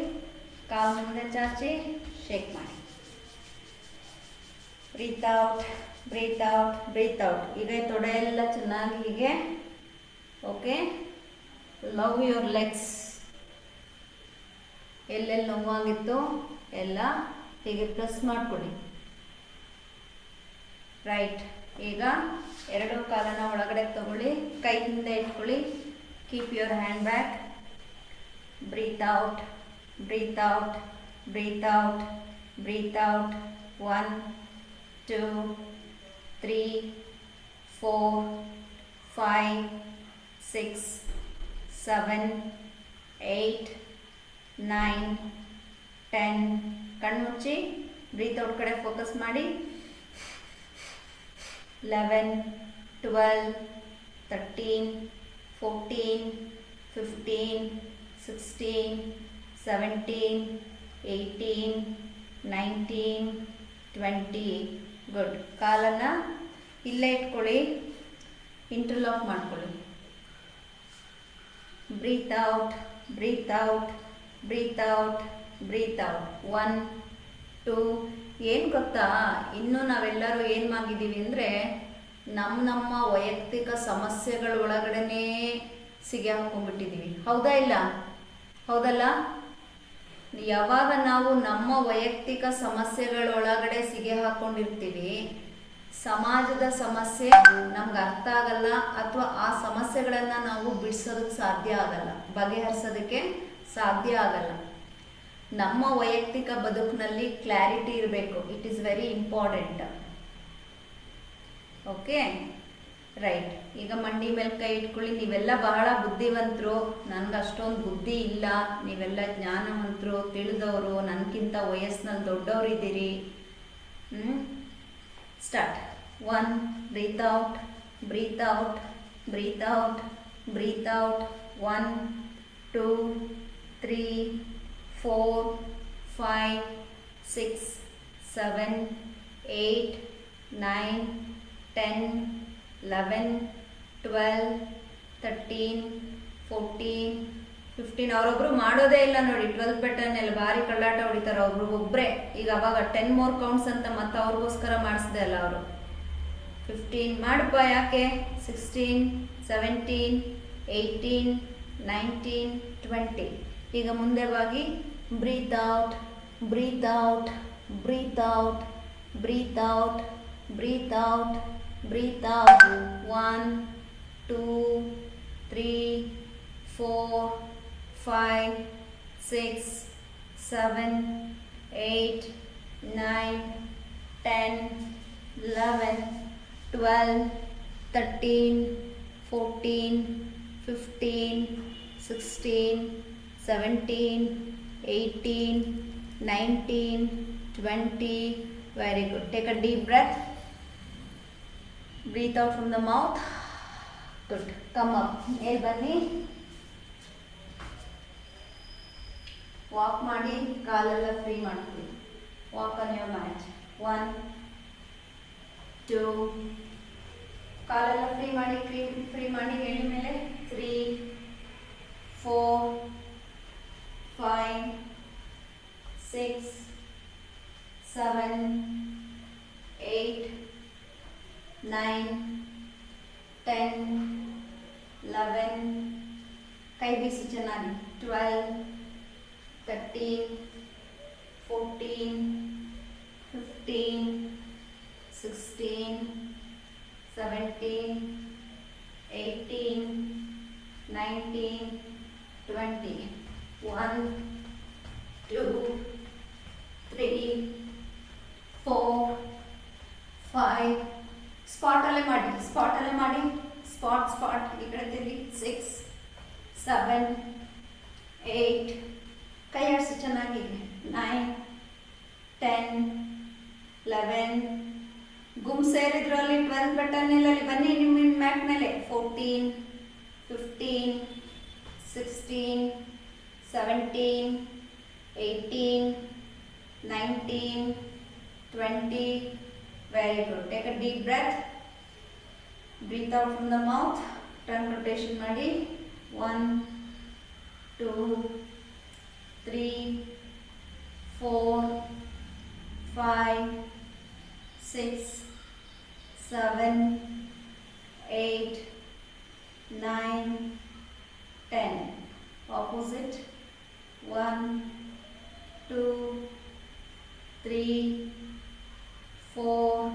ಕಾಲು ಮುಂದೆ ಚಾಚಿ, ಶೇಕ್ ಮಾಡಿ. Breathe out, breathe out, breathe out. ಈಗ ತೊಡೆ ಎಲ್ಲ ಚೆನ್ನಾಗಿ ಹೀಗೆ. ಓಕೆ. Love your legs. ಎಲ್ಲೆಲ್ಲಿ ನೋವಾಗಿತ್ತು ಎಲ್ಲ ಹೀಗೆ ಪ್ರೆಸ್ ಮಾಡಿಕೊಡಿ. ರೈಟ್. ಈಗ ಎರಡು ಕಾಲನ್ನ ಒಳಗಡೆ ತಗೊಳ್ಳಿ, ಕೈ ಹಿಂದೆ ಇಟ್ಕೊಳ್ಳಿ. Keep your hand back. Breathe out, breathe out, breathe out, breathe out. 1 2 3 4 5 6 7 8 9 10. ಕಣ್ಮುಚ್ಚಿ ಬ್ರೀತ್ ಔಟ್ ಕಡೆ ಫೋಕಸ್ ಮಾಡಿ. 11 12 13 14 15 16 17 18 19 20. ಗುಡ್. ಕಾಲನ್ನು ಇಲ್ಲೇ ಇಟ್ಕೊಳ್ಳಿ, ಇಂಟರ್ಲಾಕ್ ಮಾಡ್ಕೊಳ್ಳಿ. Breathe out, breathe out, breathe out, breathe out. 1 2. ಏನು ಗೊತ್ತಾ, ಇನ್ನೂ ನಾವೆಲ್ಲರೂ ಏನು ಮಾಡಿದ್ದೀವಿ ಅಂದರೆ ನಮ್ಮ ವೈಯಕ್ತಿಕ ಸಮಸ್ಯೆಗಳ ಒಳಗಡೆ ಸಿಗಿ ಹಾಕೊಂಡ್ಬಿಟ್ಟಿದ್ದೀವಿ. ಹೌದಾ ಇಲ್ಲ? ಹೌದಲ್ಲ? ಯಾವಾಗ ನಾವು ನಮ್ಮ ವೈಯಕ್ತಿಕ ಸಮಸ್ಯೆಗಳೊಳಗಡೆ ಸಿಗಿ ಹಾಕೊಂಡಿರ್ತೀವಿ, ಸಮಾಜದ ಸಮಸ್ಯೆ ನಮ್ಗೆ ಅರ್ಥ ಆಗಲ್ಲ, ಅಥವಾ ಆ ಸಮಸ್ಯೆಗಳನ್ನು ನಾವು ಬಿಡಿಸೋದಕ್ಕೆ ಸಾಧ್ಯ ಆಗಲ್ಲ, ಬಗೆಹರಿಸೋದಕ್ಕೆ ಸಾಧ್ಯ ಆಗಲ್ಲ. ನಮ್ಮ ವೈಯಕ್ತಿಕ ಬದುಕಿನಲ್ಲಿ ಕ್ಲಾರಿಟಿ ಇರಬೇಕು. It is very important. Okay. Right. ಈಗ ಮಂಡಿ ಮೇಲೆ ಕೈ ಇಟ್ಕೊಳ್ಳಿ. ನೀವೆಲ್ಲ ಬಹಳ ಬುದ್ಧಿವಂತರು, ನನಗೆ ಅಷ್ಟೊಂದು ಬುದ್ಧಿ ಇಲ್ಲ. ನೀವೆಲ್ಲ ಜ್ಞಾನವಂತರು, ತಿಳಿದವರು, ನನಗಿಂತ ವಯಸ್ಸಿನಲ್ಲಿ ದೊಡ್ಡವರಿದ್ದೀರಿ. Start. 1 breathe out, breathe out, breathe out, breathe out. 1 2 3 4 5 6 7 8 9 10 11 12 13 14 15. ಅವರೊಬ್ರು ಮಾಡೋದೇ ಇಲ್ಲ ನೋಡಿ. 12 ಪ್ಯಾಟರ್ನ್ ಎಲ್ಲ ಭಾರಿ ಕಳ್ಳಾಟ ಹೊಡಿತಾರೆ ಒಬ್ಬರೇ. ಈಗ ಅವಾಗ 10 more counts ಅಂತ ಮತ್ತೆ ಅವ್ರಿಗೋಸ್ಕರ ಮಾಡಿಸ್ದೆ ಅಲ್ಲ ಅವರು. 15 ಮಾಡಪ್ಪ. ಯಾಕೆ? 16 17 18 19 20. ಈಗ ಮುಂದೆ ಬಾಗಿ. Breathe out, breathe out, breathe out, breathe out, breathe out, breathe out. 1 2 3 4 5 6 7 8 9 10 11 12 13 14 15 16 17 18 19 20. Very good. Take a deep breath. Breathe out from the mouth. Good. Come up. ಮೇಲೆ ಬನ್ನಿ. ವಾಕ್ ಮಾಡಿ, ಕಾಲೆಲ್ಲ ಫ್ರೀ ಮಾಡ್ತೀವಿ. Walk on your mat. 1 2. ಕಾಲೆಲ್ಲ free ಮಾಡಿ, free ಮಾಡಿ ಎಳಿ ಮೇಲೆ. 3 4 5 6 7 8 9 10 11. ಕೈ ಬೀಸಿ ಚೆನ್ನಾಗಿ. 12 13 14 15 16 17 18 19 20. 1 2 3 4 5 ಸ್ಪಾಟಲ್ಲೇ ಮಾಡಿ ಸ್ಪಾಟ್ ಈ ಕಡೆ ತಿರುಗಿ 6 7 8 ಕೈ ಆಡಿಸಿ ಚೆನ್ನಾಗಿ 9 10 11 ಗುಮ್ ಸೇರಿದ್ರು ಅಲ್ಲಿ 12 ಬಟನ್ ಇಲ್ಲ ಅಲ್ಲಿ ಬನ್ನಿ ನಿಮ್ಮ ಮ್ಯಾಟ್ ಮೇಲೆ 14 15 16 17 18 19 20 very good. Take a deep breath, breathe out from the mouth, turn rotation ಮಾಡಿ 1 2 3 4 5 6 7 8 9 10 opposite 1 2 3 4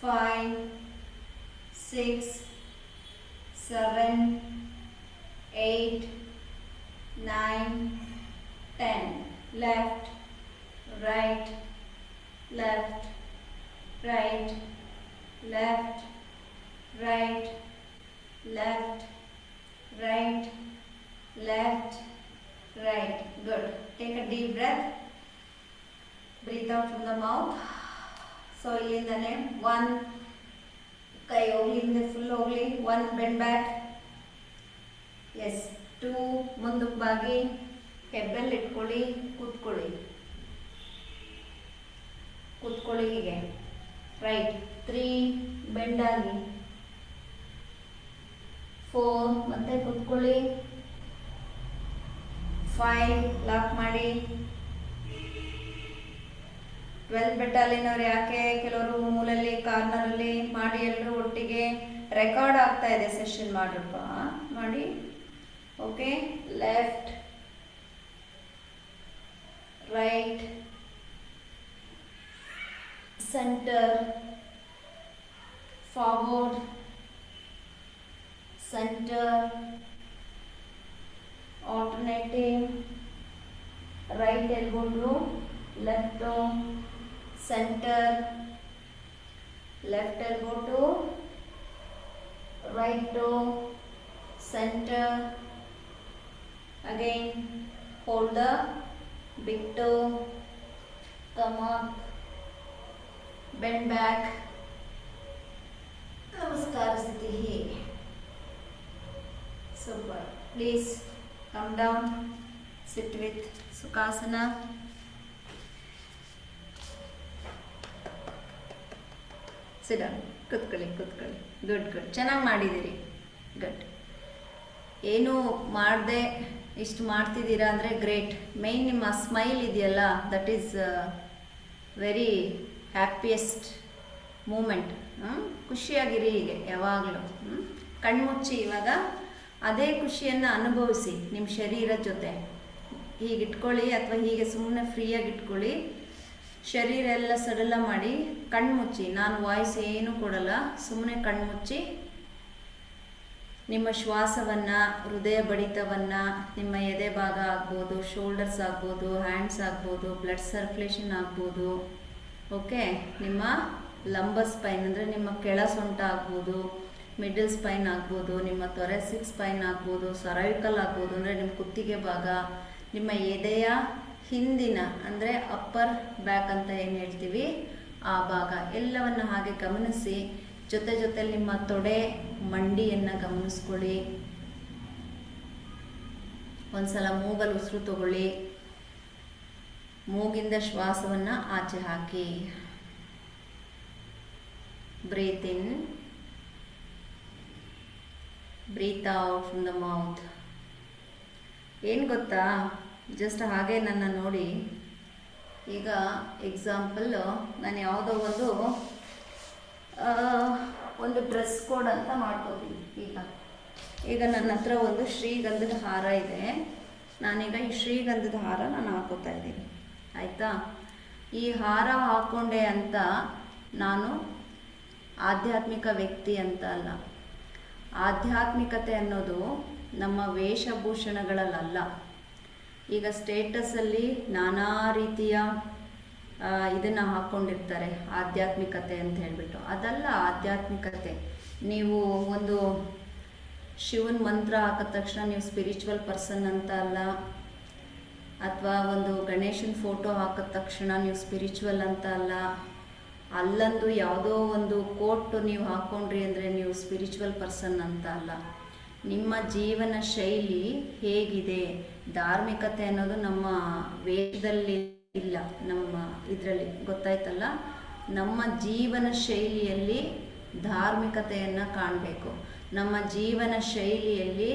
5 6 7 8 9 10 left right left right left right left right left right good. Take a deep breath, breathe out from the mouth. So ಇಲ್ಲಿಂದನೇ 1 ಕೈ ಹೋಗ್ಲಿ ಹಿಂದೆ full ಹೋಗ್ಲಿ 1 bend back S 2 ಮುಂದಕ್ಕೆ ಬಾಗಿ ಹೆಬ್ಬೆಲ್ ಇಟ್ಕೊಳ್ಳಿ ಕೂತ್ಕೊಳ್ಳಿ ಹೀಗೆ ರೈಟ್ 3 ಬೆಂಡ್ ಆಗಿ 4 ಮತ್ತೆ ಕೂತ್ಕೊಳ್ಳಿ 5 ಲಾಕ್ ಮಾಡಿ 12 ಬೆಟ್ಟಾಲಿನವ್ರು ಯಾಕೆ ಕೆಲವರು ಮೂಲಲ್ಲಿ ಕಾರ್ನರಲ್ಲಿ ಮಾಡಿ ಎಲ್ಲರೂ ಒಟ್ಟಿಗೆ ರೆಕಾರ್ಡ್ ಆಗ್ತಾ ಇದೆ ಸೆಷನ್ ಮಾಡ್ರಪ್ಪ ಮಾಡಿ okay left right centre forward centre alternating right elbow to left toe center left elbow to right toe center again hold the big toe come up bend back namaskar sthiti super please come down sit with Sukhasana sit down ಕೂತ್ಕೊಳ್ಳಿ good ಚೆನ್ನಾಗಿ ಮಾಡಿದ್ದೀರಿ good ಏನು ಮಾಡದೆ ಇಷ್ಟು ಮಾಡ್ತಿದ್ದೀರಾ ಅಂದರೆ great ಮೈನ್ ನಿಮ್ಮ ಸ್ಮೈಲ್ ಇದೆಯಲ್ಲ that is very happiest moment ಖುಷಿಯಾಗಿರಿ ಹೀಗೆ ಯಾವಾಗಲೂ ಕಣ್ಮುಚ್ಚಿ ಇವಾಗ ಅದೇ ಖುಷಿಯನ್ನು ಅನುಭವಿಸಿ ನಿಮ್ಮ ಶರೀರದ ಜೊತೆ ಹೀಗಿಟ್ಕೊಳ್ಳಿ ಅಥವಾ ಹೀಗೆ ಸುಮ್ಮನೆ ಫ್ರೀಯಾಗಿ ಇಟ್ಕೊಳ್ಳಿ ಶರೀರ ಎಲ್ಲ ಸಡಲ ಮಾಡಿ ಕಣ್ಮುಚ್ಚಿ ನಾನು ವಾಯ್ಸ್ ಏನೂ ಕೊಡಲ್ಲ ಸುಮ್ಮನೆ ಕಣ್ಮುಚ್ಚಿ ನಿಮ್ಮ ಶ್ವಾಸವನ್ನು ಹೃದಯ ಬಡಿತವನ್ನು ನಿಮ್ಮ ಎದೆ ಭಾಗ ಆಗ್ಬೋದು ಶೋಲ್ಡರ್ಸ್ ಆಗ್ಬೋದು ಹ್ಯಾಂಡ್ಸ್ ಆಗ್ಬೋದು ಬ್ಲಡ್ ಸರ್ಕ್ಯುಲೇಷನ್ ಆಗ್ಬೋದು ಓಕೆ ನಿಮ್ಮ ಲಂಬ ಸ್ಪೈನ್ ಅಂದರೆ ನಿಮ್ಮ ಕೆಳ ಸೊಂಟ ಆಗ್ಬೋದು ಮಿಡಲ್ ಸ್ಪೈನ್ ಆಗ್ಬೋದು ನಿಮ್ಮ ಥೊರೆಸಿಕ್ ಸ್ಪೈನ್ ಆಗ್ಬೋದು ಸರ್ವೈಕಲ್ ಆಗ್ಬೋದು ಅಂದರೆ ನಿಮ್ಮ ಕುತ್ತಿಗೆ ಭಾಗ ನಿಮ್ಮ ಎದೆಯ ಹಿಂದಿನ ಅಂದರೆ ಅಪ್ಪರ್ ಬ್ಯಾಕ್ ಅಂತ ಏನು ಹೇಳ್ತೀವಿ ಆ ಭಾಗ ಎಲ್ಲವನ್ನು ಹಾಗೆ ಗಮನಿಸಿ ಜೊತೆಲಿ ನಿಮ್ಮ ತೊಡೆ ಮಂಡಿಯನ್ನು ಗಮನಿಸ್ಕೊಳ್ಳಿ ಒಂದ್ಸಲ ಮೂಗಲ್ಲಿ ಉಸಿರು ತಗೊಳ್ಳಿ ಮೂಗಿಂದ ಶ್ವಾಸವನ್ನು ಆಚೆ ಹಾಕಿ breathe in breathe out from the mouth ಏನು ಗೊತ್ತಾ ಜಸ್ಟ್ ಹಾಗೆ ನನ್ನ ನೋಡಿ ಈಗ ಎಕ್ಸಾಂಪಲ್ಲು ನಾನು ಯಾವುದೋ ಒಂದು ಡ್ರೆಸ್ ಕೋಡ್ ಅಂತ ಮಾಡ್ಕೋತೀನಿ ಈಗ ನನ್ನ ಹತ್ರ ಒಂದು ಶ್ರೀಗಂಧದ ಹಾರ ಇದೆ ನಾನೀಗ ಈ ಶ್ರೀಗಂಧದ ಹಾರ ನಾನು ಹಾಕೋತಾ ಇದ್ದೀನಿ ಆಯಿತಾ ಈ ಹಾರ ಹಾಕ್ಕೊಂಡೆ ಅಂತ ನಾನು ಆಧ್ಯಾತ್ಮಿಕ ವ್ಯಕ್ತಿ ಅಂತ ಅಲ್ಲ ಆಧ್ಯಾತ್ಮಿಕತೆ ಅನ್ನೋದು ನಮ್ಮ ವೇಷಭೂಷಣಗಳಲ್ಲ ಈಗ ಸ್ಟೇಟಸಲ್ಲಿ ನಾನಾ ರೀತಿಯ ಇದನ್ನು ಹಾಕ್ಕೊಂಡಿರ್ತಾರೆ, ಆಧ್ಯಾತ್ಮಿಕತೆ ಅಂತ ಹೇಳಿಬಿಟ್ಟು. ಅದಲ್ಲ ಆಧ್ಯಾತ್ಮಿಕತೆ. ನೀವು ಒಂದು ಶಿವನ ಮಂತ್ರ ಹಾಕಿದ ತಕ್ಷಣ ನೀವು ಸ್ಪಿರಿಚುವಲ್ ಪರ್ಸನ್ ಅಂತ ಅಲ್ಲ, ಅಥವಾ ಒಂದು ಗಣೇಶನ ಫೋಟೋ ಹಾಕಿದ ತಕ್ಷಣ ನೀವು ಸ್ಪಿರಿಚುವಲ್ ಅಂತ ಅಲ್ಲ, ಅಲ್ಲಂದು ಯಾವುದೋ ಒಂದು ಕೋಟ್ ನೀವು ಹಾಕ್ಕೊಂಡ್ರಿ ಅಂದರೆ ನೀವು ಸ್ಪಿರಿಚುವಲ್ ಪರ್ಸನ್ ಅಂತ ಅಲ್ಲ. ನಿಮ್ಮ ಜೀವನ ಶೈಲಿ ಹೇಗಿದೆ, ಧಾರ್ಮಿಕತೆ ಅನ್ನೋದು ನಮ್ಮ ವೇದದಲ್ಲಿ ಇಲ್ಲ, ನಮ್ಮ ಇದರಲ್ಲಿ ಗೊತ್ತಾಯ್ತಲ್ಲ. ನಮ್ಮ ಜೀವನ ಶೈಲಿಯಲ್ಲಿ ಧಾರ್ಮಿಕತೆಯನ್ನು ಕಾಣಬೇಕು, ನಮ್ಮ ಜೀವನ ಶೈಲಿಯಲ್ಲಿ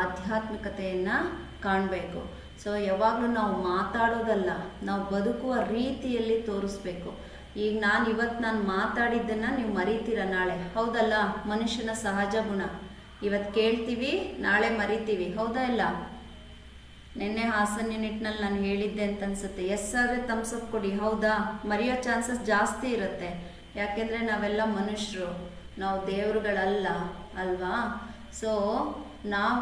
ಆಧ್ಯಾತ್ಮಿಕತೆಯನ್ನು ಕಾಣಬೇಕು. ಸೊ ಯಾವಾಗಲೂ ನಾವು ಮಾತಾಡೋದಲ್ಲ, ನಾವು ಬದುಕುವ ರೀತಿಯಲ್ಲಿ ತೋರಿಸ್ಬೇಕು. ಈಗ ನಾನು ಮಾತಾಡಿದ್ದನ್ನು ನೀವು ಮರಿತೀರ ನಾಳೆ, ಹೌದಲ್ಲ? ಮನುಷ್ಯನ ಸಹಜ ಗುಣ. ಇವತ್ತು ಕೇಳ್ತೀವಿ, ನಾಳೆ ಮರಿತೀವಿ, ಹೌದಾ ಇಲ್ಲ? ನಿನ್ನೆ ಹಾಸನ್ ಯೂನಿಟ್ನಲ್ಲಿ ನಾನು ಹೇಳಿದ್ದೆ ಅಂತ ಅನ್ಸುತ್ತೆ. ಎಸ್ ಆದರೆ ತಮ್ಸಪ್ ಕೊಡಿ, ಹೌದಾ? ಮರೆಯೋ ಚಾನ್ಸಸ್ ಜಾಸ್ತಿ ಇರುತ್ತೆ. ಯಾಕೆಂದರೆ ನಾವೆಲ್ಲ ಮನುಷ್ಯರು, ನಾವು ದೇವರುಗಳಲ್ಲ ಅಲ್ವಾ? ಸೊ ನಾವು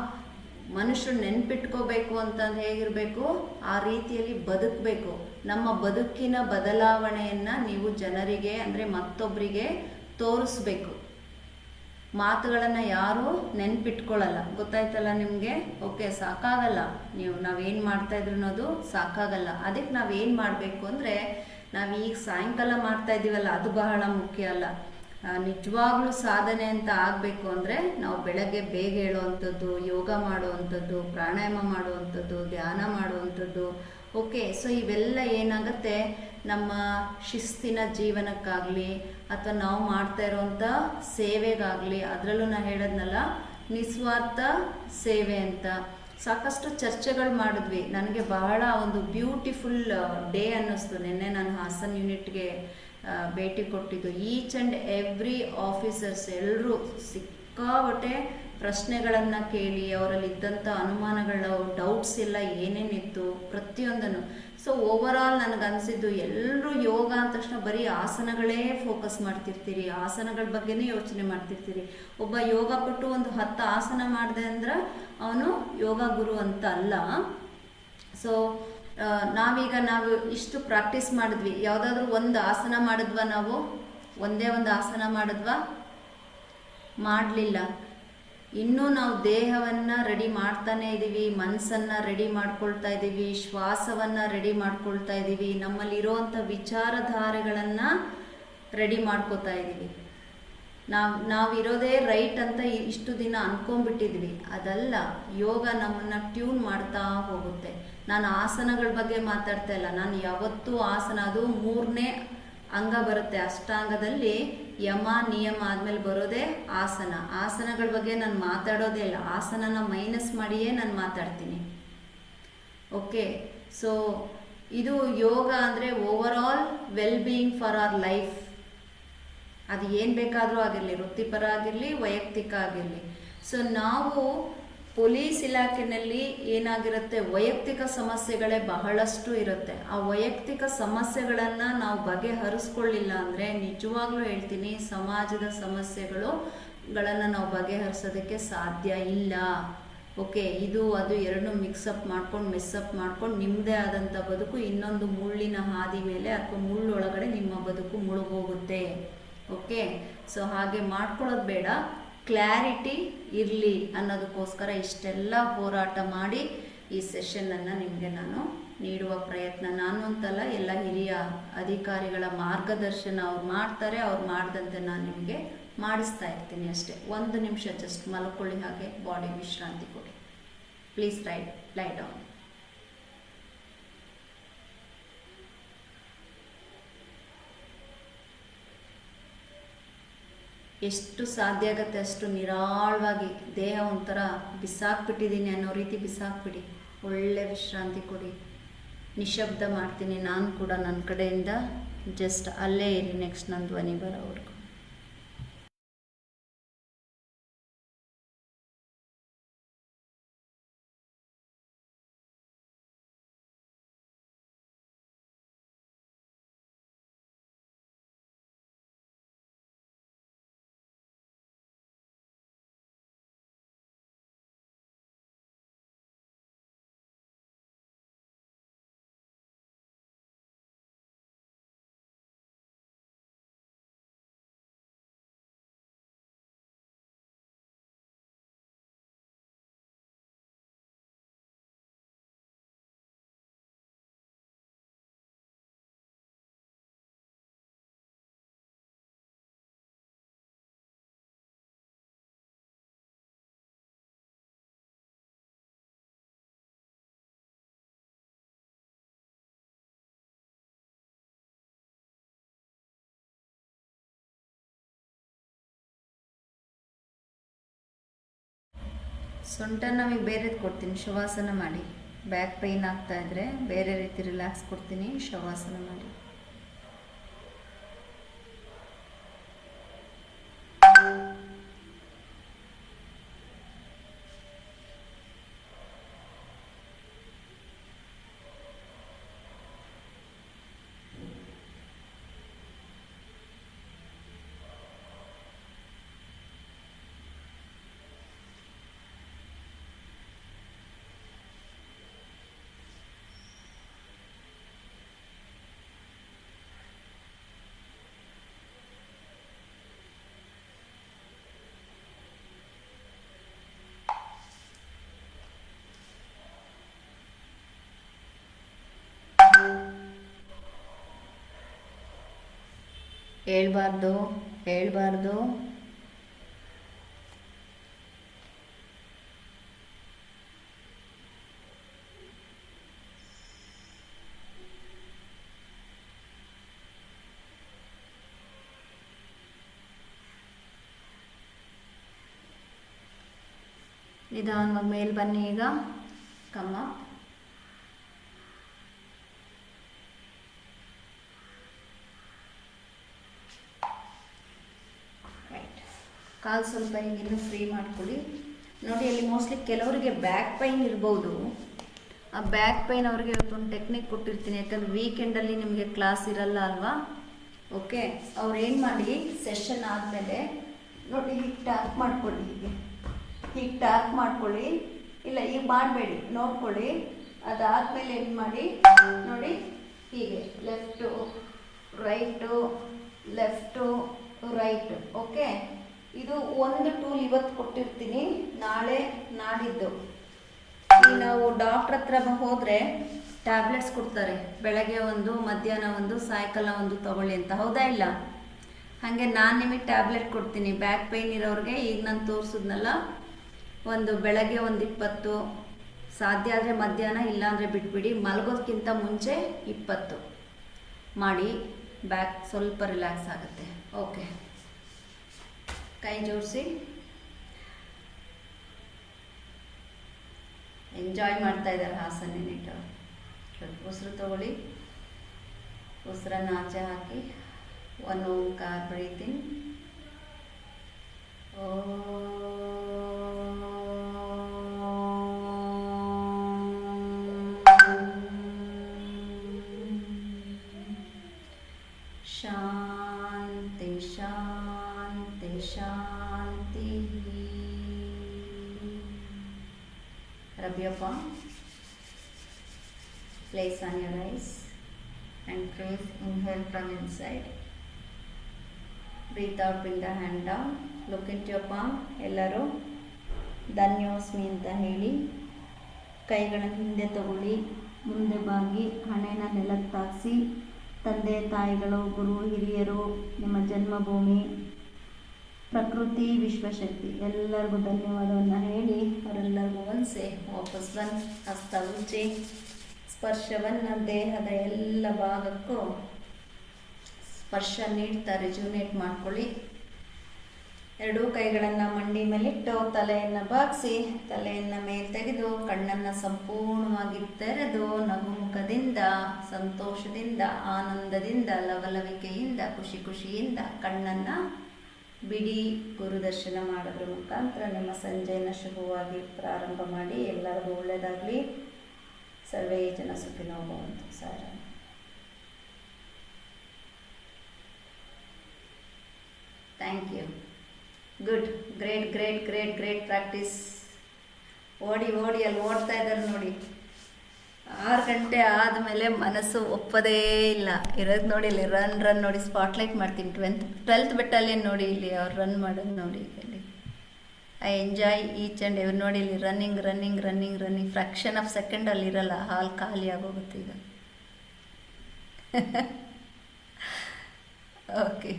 ಮನುಷ್ಯರು ನೆನ್ಪಿಟ್ಕೋಬೇಕು ಅಂತಂದು ಹೇಗಿರಬೇಕು, ಆ ರೀತಿಯಲ್ಲಿ ಬದುಕಬೇಕು. ನಮ್ಮ ಬದುಕಿನ ಬದಲಾವಣೆಯನ್ನು ನೀವು ಜನರಿಗೆ ಅಂದರೆ ಮತ್ತೊಬ್ಬರಿಗೆ ತೋರಿಸ್ಬೇಕು. ಮಾತುಗಳನ್ನು ಯಾರೂ ನೆನ್ಪಿಟ್ಕೊಳ್ಳಲ್ಲ, ಗೊತ್ತಾಯ್ತಲ್ಲ ನಿಮಗೆ? ಓಕೆ, ಸಾಕಾಗಲ್ಲ. ನಾವೇನು ಮಾಡ್ತಾಯಿದ್ರು ಅನ್ನೋದು ಸಾಕಾಗಲ್ಲ. ಅದಕ್ಕೆ ನಾವೇನು ಮಾಡಬೇಕು ಅಂದರೆ, ನಾವೀಗ ಸಾಯಂಕಾಲ ಮಾಡ್ತಾ ಇದ್ದೀವಲ್ಲ, ಅದು ಬಹಳ ಮುಖ್ಯ ಅಲ್ಲ. ನಿಜವಾಗ್ಲೂ ಸಾಧನೆ ಅಂತ ಆಗಬೇಕು ಅಂದರೆ ನಾವು ಬೆಳಗ್ಗೆ ಬೇಗ ಹೇಳುವಂಥದ್ದು, ಯೋಗ ಮಾಡುವಂಥದ್ದು, ಪ್ರಾಣಾಯಾಮ ಮಾಡುವಂಥದ್ದು, ಧ್ಯಾನ ಮಾಡುವಂಥದ್ದು. ಓಕೆ, ಸೊ ಇವೆಲ್ಲ ಏನಾಗುತ್ತೆ, ನಮ್ಮ ಶಿಸ್ತಿನ ಜೀವನಕ್ಕಾಗಲಿ ಅಥವಾ ನಾವು ಮಾಡ್ತಾ ಇರೋವಂಥ ಸೇವೆಗಾಗಲಿ, ಅದರಲ್ಲೂ ನಾನು ಹೇಳೋದ್ನಲ್ಲ ನಿಸ್ವಾರ್ಥ ಸೇವೆ ಅಂತ. ಸಾಕಷ್ಟು ಚರ್ಚೆಗಳು ಮಾಡಿದ್ವಿ. ನನಗೆ ಬಹಳ ಒಂದು ಬ್ಯೂಟಿಫುಲ್ ಡೇ ಅನ್ನಿಸ್ತು. ನಿನ್ನೆ ನಾನು ಹಾಸನ್ ಯೂನಿಟ್ಗೆ ಭೇಟಿ ಕೊಟ್ಟಿದ್ದು. ಈಚ್ ಆ್ಯಂಡ್ ಎವ್ರಿ ಆಫೀಸರ್ಸ್ ಎಲ್ಲರೂ ಸಿಕ್ಕಾಬಟ್ಟೆ ಪ್ರಶ್ನೆಗಳನ್ನು ಕೇಳಿ, ಅವರಲ್ಲಿ ಇದ್ದಂಥ ಅನುಮಾನಗಳು, ಡೌಟ್ಸ್ ಎಲ್ಲ ಏನೇನಿತ್ತು ಪ್ರತಿಯೊಂದನ್ನು. ಸೊ ಓವರಾಲ್ ನನಗನ್ಸಿದ್ದು, ಎಲ್ಲರೂ ಯೋಗ ಅಂದ ತಕ್ಷಣ ಬರೀ ಆಸನಗಳೇ ಫೋಕಸ್ ಮಾಡ್ತಿರ್ತೀರಿ, ಆಸನಗಳ ಬಗ್ಗೆನೇ ಯೋಚನೆ ಮಾಡ್ತಿರ್ತೀರಿ. ಒಬ್ಬ ಯೋಗ ಪಟ್ಟು ಒಂದು 10 ಆಸನ ಮಾಡಿದೆ ಅಂದ್ರೆ ಅವನು ಯೋಗ ಗುರು ಅಂತ ಅಲ್ಲ. ಸೊ ನಾವು ಇಷ್ಟು ಪ್ರಾಕ್ಟೀಸ್ ಮಾಡಿದ್ವಿ, ಯಾವುದಾದ್ರೂ ಒಂದು ಆಸನ ಮಾಡಿದ್ವಾ? ನಾವು ಒಂದೇ ಒಂದು ಆಸನ ಮಾಡಿದ್ವಾ? ಮಾಡಲಿಲ್ಲ. ಇನ್ನೂ ನಾವು ದೇಹವನ್ನು ರೆಡಿ ಮಾಡ್ತಾನೇ ಇದ್ದೀವಿ, ಮನಸ್ಸನ್ನು ರೆಡಿ ಮಾಡ್ಕೊಳ್ತಾ ಇದ್ದೀವಿ, ಶ್ವಾಸವನ್ನು ರೆಡಿ ಮಾಡ್ಕೊಳ್ತಾ ಇದ್ದೀವಿ, ನಮ್ಮಲ್ಲಿರೋವಂಥ ವಿಚಾರಧಾರೆಗಳನ್ನು ರೆಡಿ ಮಾಡ್ಕೋತಾ ಇದ್ದೀವಿ. ನಾವಿರೋದೇ ರೈಟ್ ಅಂತ ಇಷ್ಟು ದಿನ ಅಂದ್ಕೊಂಡ್ಬಿಟ್ಟಿದ್ವಿ. ಅದಲ್ಲ, ಯೋಗ ನಮ್ಮನ್ನು ಟ್ಯೂನ್ ಮಾಡ್ತಾ ಹೋಗುತ್ತೆ. ನಾನು ಆಸನಗಳ ಬಗ್ಗೆ ಮಾತಾಡ್ತಾ ಇಲ್ಲ, ನಾನು ಯಾವತ್ತೂ ಆಸನ, ಅದು 3ನೇ ಅಂಗ ಬರುತ್ತೆ ಅಷ್ಟಾಂಗದಲ್ಲಿ, ಯಮ ನಿಯಮ ಆದಮೇಲೆ ಬರೋದೇ ಆಸನ. ಆಸನಗಳ ಬಗ್ಗೆ ನಾನು ಮಾತಾಡೋದೇ ಇಲ್ಲ, ಆಸನನ ಮೈನಸ್ ಮಾಡಿಯೇ ನಾನು ಮಾತಾಡ್ತೀನಿ. ಓಕೆ, ಸೊ ಇದು ಯೋಗ ಅಂದರೆ over all well being for our life. ಅದು ಏನು ಬೇಕಾದರೂ ಆಗಿರಲಿ, ವೃತ್ತಿಪರ ಆಗಿರಲಿ, ವೈಯಕ್ತಿಕ ಆಗಿರಲಿ. ಸೊ ನಾವು ಪೊಲೀಸ್ ಇಲಾಖೆಯಲ್ಲಿ ಏನಾಗಿರುತ್ತೆ, ವೈಯಕ್ತಿಕ ಸಮಸ್ಯೆಗಳೇ ಬಹಳಷ್ಟು ಇರುತ್ತೆ. ಆ ವೈಯಕ್ತಿಕ ಸಮಸ್ಯೆಗಳನ್ನು ನಾವು ಬಗೆಹರಿಸ್ಕೊಳ್ಳಿಲ್ಲ ಅಂದರೆ, ನಿಜವಾಗ್ಲೂ ಹೇಳ್ತೀನಿ, ಸಮಾಜದ ಸಮಸ್ಯೆಗಳನ್ನು ನಾವು ಬಗೆಹರಿಸೋದಕ್ಕೆ ಸಾಧ್ಯ ಇಲ್ಲ. ಓಕೆ, ಇದು ಅದು ಎರಡನ್ನೂ ಮಿಕ್ಸಪ್ ಮಾಡ್ಕೊಂಡು ಮೆಸ್ಸಪ್ ಮಾಡ್ಕೊಂಡು ನಿಮ್ಮದೇ ಆದಂಥ ಬದುಕು ಇನ್ನೊಂದು ಮುಳ್ಳಿನ ಹಾದಿ ಮೇಲೆ ಅಥವಾ ಮುಳ್ಳೊಳಗಡೆ ನಿಮ್ಮ ಬದುಕು ಮುಳುಗೋಗುತ್ತೆ. ಓಕೆ, ಸೊ ಹಾಗೆ ಮಾಡ್ಕೊಳ್ಳೋದು ಬೇಡ. ಕ್ಲಾರಿಟಿ ಇರಲಿ ಅನ್ನೋದಕ್ಕೋಸ್ಕರ ಇಷ್ಟೆಲ್ಲ ಹೋರಾಟ ಮಾಡಿ ಈ ಸೆಷನನ್ನು ನಿಮಗೆ ನಾನು ನೀಡುವ ಪ್ರಯತ್ನ. ನಾನು ಅಂತಲ್ಲ, ಎಲ್ಲ ಹಿರಿಯ ಅಧಿಕಾರಿಗಳ ಮಾರ್ಗದರ್ಶನ ಅವ್ರು ಮಾಡ್ತಾರೆ, ಅವ್ರು ಮಾಡಿದಂತೆ ನಾನು ನಿಮಗೆ ಮಾಡಿಸ್ತಾ ಇರ್ತೀನಿ ಅಷ್ಟೇ. 1 ನಿಮಿಷ ಜಸ್ಟ್ ಮಲ್ಕೊಳ್ಳಿ, ಹಾಗೆ ಬಾಡಿ ವಿಶ್ರಾಂತಿ ಕೊಡಿ. ಪ್ಲೀಸ್ ಲೈ ಡೌನ್. ಎಷ್ಟು ಸಾಧ್ಯ ಆಗುತ್ತೆ ಅಷ್ಟು ನಿರಾಳವಾಗಿ ದೇಹ ಒಂಥರ ಬಿಸಾಕ್ಬಿಟ್ಟಿದ್ದೀನಿ ಅನ್ನೋ ರೀತಿ ಬಿಸಾಕ್ಬಿಡಿ. ಒಳ್ಳೆ ವಿಶ್ರಾಂತಿ ಕೊಡಿ. ನಿಶಬ್ದ ಮಾಡ್ತೀನಿ ನಾನು ಕೂಡ ನನ್ನ ಕಡೆಯಿಂದ. ಜಸ್ಟ್ ಅಲ್ಲೇ ಇರಿ, ನೆಕ್ಸ್ಟ್ ನನ್ನ ಧ್ವನಿ ಬರೋವರೆಗೂ. ಸೊಂಟ ನಮಗೆ ಬೇರೆದು ಕೊಡ್ತೀನಿ, ಶವಾಸನ ಮಾಡಿ. ಬ್ಯಾಕ್ ಪೈನ್ ಆಗ್ತಾ ಇದ್ರೆ ಬೇರೆ ರೀತಿ ರಿಲ್ಯಾಕ್ಸ್ ಕೊಡ್ತೀನಿ, ಶವಾಸನ ಮಾಡಿ. ಹೇಳ್ಬಾರ್ದು. ನಿಧಾನವಾಗಿ ಮೇಲೆ ಬನ್ನಿ. ಈಗ ಕಮ್ಮ ಕಾಲು ಸ್ವಲ್ಪ ಹಿಂಗಿನ್ನೂ ಫ್ರೀ ಮಾಡ್ಕೊಳ್ಳಿ. ನೋಡಿ, ಅಲ್ಲಿ ಮೋಸ್ಟ್ಲಿ ಕೆಲವರಿಗೆ ಬ್ಯಾಕ್ ಪೈನ್ ಇರ್ಬೋದು. ಆ ಬ್ಯಾಕ್ ಪೈನ್ ಅವ್ರಿಗೆ ಇವತ್ತೊಂದು ಟೆಕ್ನಿಕ್ ಕೊಟ್ಟಿರ್ತೀನಿ, ಯಾಕಂದರೆ ವೀಕೆಂಡಲ್ಲಿ ನಿಮಗೆ ಕ್ಲಾಸ್ ಇರಲ್ಲ ಅಲ್ವಾ. ಓಕೆ, ಅವ್ರು ಏನು ಮಾಡಿ, ಸೆಷನ್ ಆದಮೇಲೆ ನೋಡಿ ಹೀಗೆ ಟ್ಯಾಪ್ ಮಾಡ್ಕೊಳ್ಳಿ. ಹೀಗೆ ಟ್ಯಾಪ್ ಮಾಡ್ಕೊಳ್ಳಿ. ಇಲ್ಲ, ಈಗ ಮಾಡಬೇಡಿ, ನೋಡ್ಕೊಳ್ಳಿ. ಅದಾದಮೇಲೆ ಏನು ಮಾಡಿ ನೋಡಿ, ಹೀಗೆ left right left right. Okay, ಇದು ಒಂದು ಟೂಲ್ ಇವತ್ತು ಕೊಟ್ಟಿರ್ತೀನಿ, ನಾಳೆ ನಾಡಿದ್ದು. ಈಗ ನಾವು ಡಾಕ್ಟ್ರ್ ಹತ್ರ ಹೋದರೆ ಟ್ಯಾಬ್ಲೆಟ್ಸ್ ಕೊಡ್ತಾರೆ, ಬೆಳಗ್ಗೆ ಒಂದು, ಮಧ್ಯಾಹ್ನ ಒಂದು, ಸಾಯಂಕಾಲ ಒಂದು ತಗೊಳ್ಳಿ ಅಂತ, ಹೌದಾ ಇಲ್ಲ? ಹಾಗೆ ನಾನು ನಿಮಗೆ ಟ್ಯಾಬ್ಲೆಟ್ ಕೊಡ್ತೀನಿ ಬ್ಯಾಕ್ ಪೈನ್ ಇರೋರಿಗೆ. ಈಗ ನಾನು ತೋರಿಸಿದ್ನಲ್ಲ, ಒಂದು ಬೆಳಗ್ಗೆ ಒಂದು 20, ಸಾಧ್ಯ ಆದರೆ ಮಧ್ಯಾಹ್ನ, ಇಲ್ಲಾಂದರೆ ಬಿಟ್ಬಿಡಿ. ಮಲಗೋದಕ್ಕಿಂತ ಮುಂಚೆ 20 ಮಾಡಿ, ಬ್ಯಾಕ್ ಸ್ವಲ್ಪ ರಿಲ್ಯಾಕ್ಸ್ ಆಗುತ್ತೆ. ಓಕೆ, ಕೈ ಜೋಡಿಸಿ ಎಂಜಾಯ್ ಮಾಡ್ತಾ ಇದ್ದಾರೆ ಹಾಸನ ನೀಟು. ಸ್ವಲ್ಪ ಉಸಿರು ತಗೊಳ್ಳಿ. ಉಸಿರನ್ನು ಆಚೆ ಹಾಕಿ 1 ಓಂಕಾರ ಬ್ರೀತಿಂಗ್. ಶಾಂತಿ ಶಾಂತಿ ಶಾಂತಿ. Rub your palm. Place on your eyes and breathe. Inhale from inside. Breathe out, bring the hand down. Look into your palm. ಎಲ್ಲರೂ ಧನ್ಯೋಸ್ಮಿ ಅಂತ ಹೇಳಿ ಕೈಗಳನ್ನು ಹಿಂದೆ ತಗೊಳ್ಳಿ, ಮುಂದೆ ಬಾಗಿ, ಹಣೆನ ನೆಲಕ್ಕೆ ತಾಗಿಸಿ. ತಂದೆ ತಾಯಿಗಳು, ಗುರು ಹಿರಿಯರು, ನಿಮ್ಮ ಜನ್ಮಭೂಮಿ, ಪ್ರಕೃತಿ, ವಿಶ್ವಶಕ್ತಿ ಎಲ್ಲರಿಗೂ ಧನ್ಯವಾದವನ್ನು ಹೇಳಿ ಅವರೆಲ್ಲರಿಗೂ ಒಂದ್ಸೆ ವಾಪಸ್ ಬಂದು ಹಸ್ತ ಉಜ್ಜಿ ಸ್ಪರ್ಶವನ್ನು ದೇಹದ ಎಲ್ಲ ಭಾಗಕ್ಕೂ ಸ್ಪರ್ಶ ನೀಡ್ತಾ ರಿಜ್ಯುನೇಟ್ ಮಾಡ್ಕೊಳ್ಳಿ. ಎರಡೂ ಕೈಗಳನ್ನು ಮಂಡಿ ಮೇಲಿಟ್ಟು ತಲೆಯನ್ನು ಬಾಗಿಸಿ, ತಲೆಯನ್ನು ಮೇಲೆ ತೆಗೆದು, ಕಣ್ಣನ್ನು ಸಂಪೂರ್ಣವಾಗಿ ತೆರೆದು, ನಗುಮುಖದಿಂದ, ಸಂತೋಷದಿಂದ, ಆನಂದದಿಂದ, ಲವಲವಿಕೆಯಿಂದ, ಖುಷಿ ಖುಷಿಯಿಂದ ಕಣ್ಣನ್ನು ಬಿಡಿ. ಗುರುದರ್ಶನ ಮಾಡೋದ್ರ ಮುಖಾಂತರ ನಿಮ್ಮ ಸಂಜೆಯನ್ನು ಶುಭವಾಗಿ ಪ್ರಾರಂಭ ಮಾಡಿ. ಎಲ್ಲರಿಗೂ ಒಳ್ಳೆಯದಾಗಲಿ. ಸರ್ವೇ ಜನ ಸುಖಿನೋ ಭವಂತು. ಸಾರ thank you. Good, great great great great practice. ಓಡಿ ಓಡಿ ಅಲ್ಲಿ ಓಡ್ತಾ ಇದ್ದಾರೆ ನೋಡಿ. 6 ಗಂಟೆ ಆದಮೇಲೆ ಮನಸ್ಸು ಒಪ್ಪೋದೇ ಇಲ್ಲ ಇರೋದು. ನೋಡಿ ಇಲ್ಲಿ ರನ್ ನೋಡಿ, ಸ್ಪಾಟ್ಲೈಟ್ ಮಾಡ್ತೀನಿ. 12th ಬೆಟಾಲಿಯನ್ ನೋಡಿ, ಇಲ್ಲಿ ಅವ್ರು ರನ್ ಮಾಡೋದು ನೋಡಿ. ಇಲ್ಲಿ I enjoy each and every. ನೋಡಿ ಇಲ್ಲಿ running running running running. Fraction of second ಅಲ್ಲಿ ಇರಲ್ಲ, ಹಾಲ್ ಖಾಲಿ ಆಗೋಗುತ್ತೆ ಈಗ. ಓಕೆ.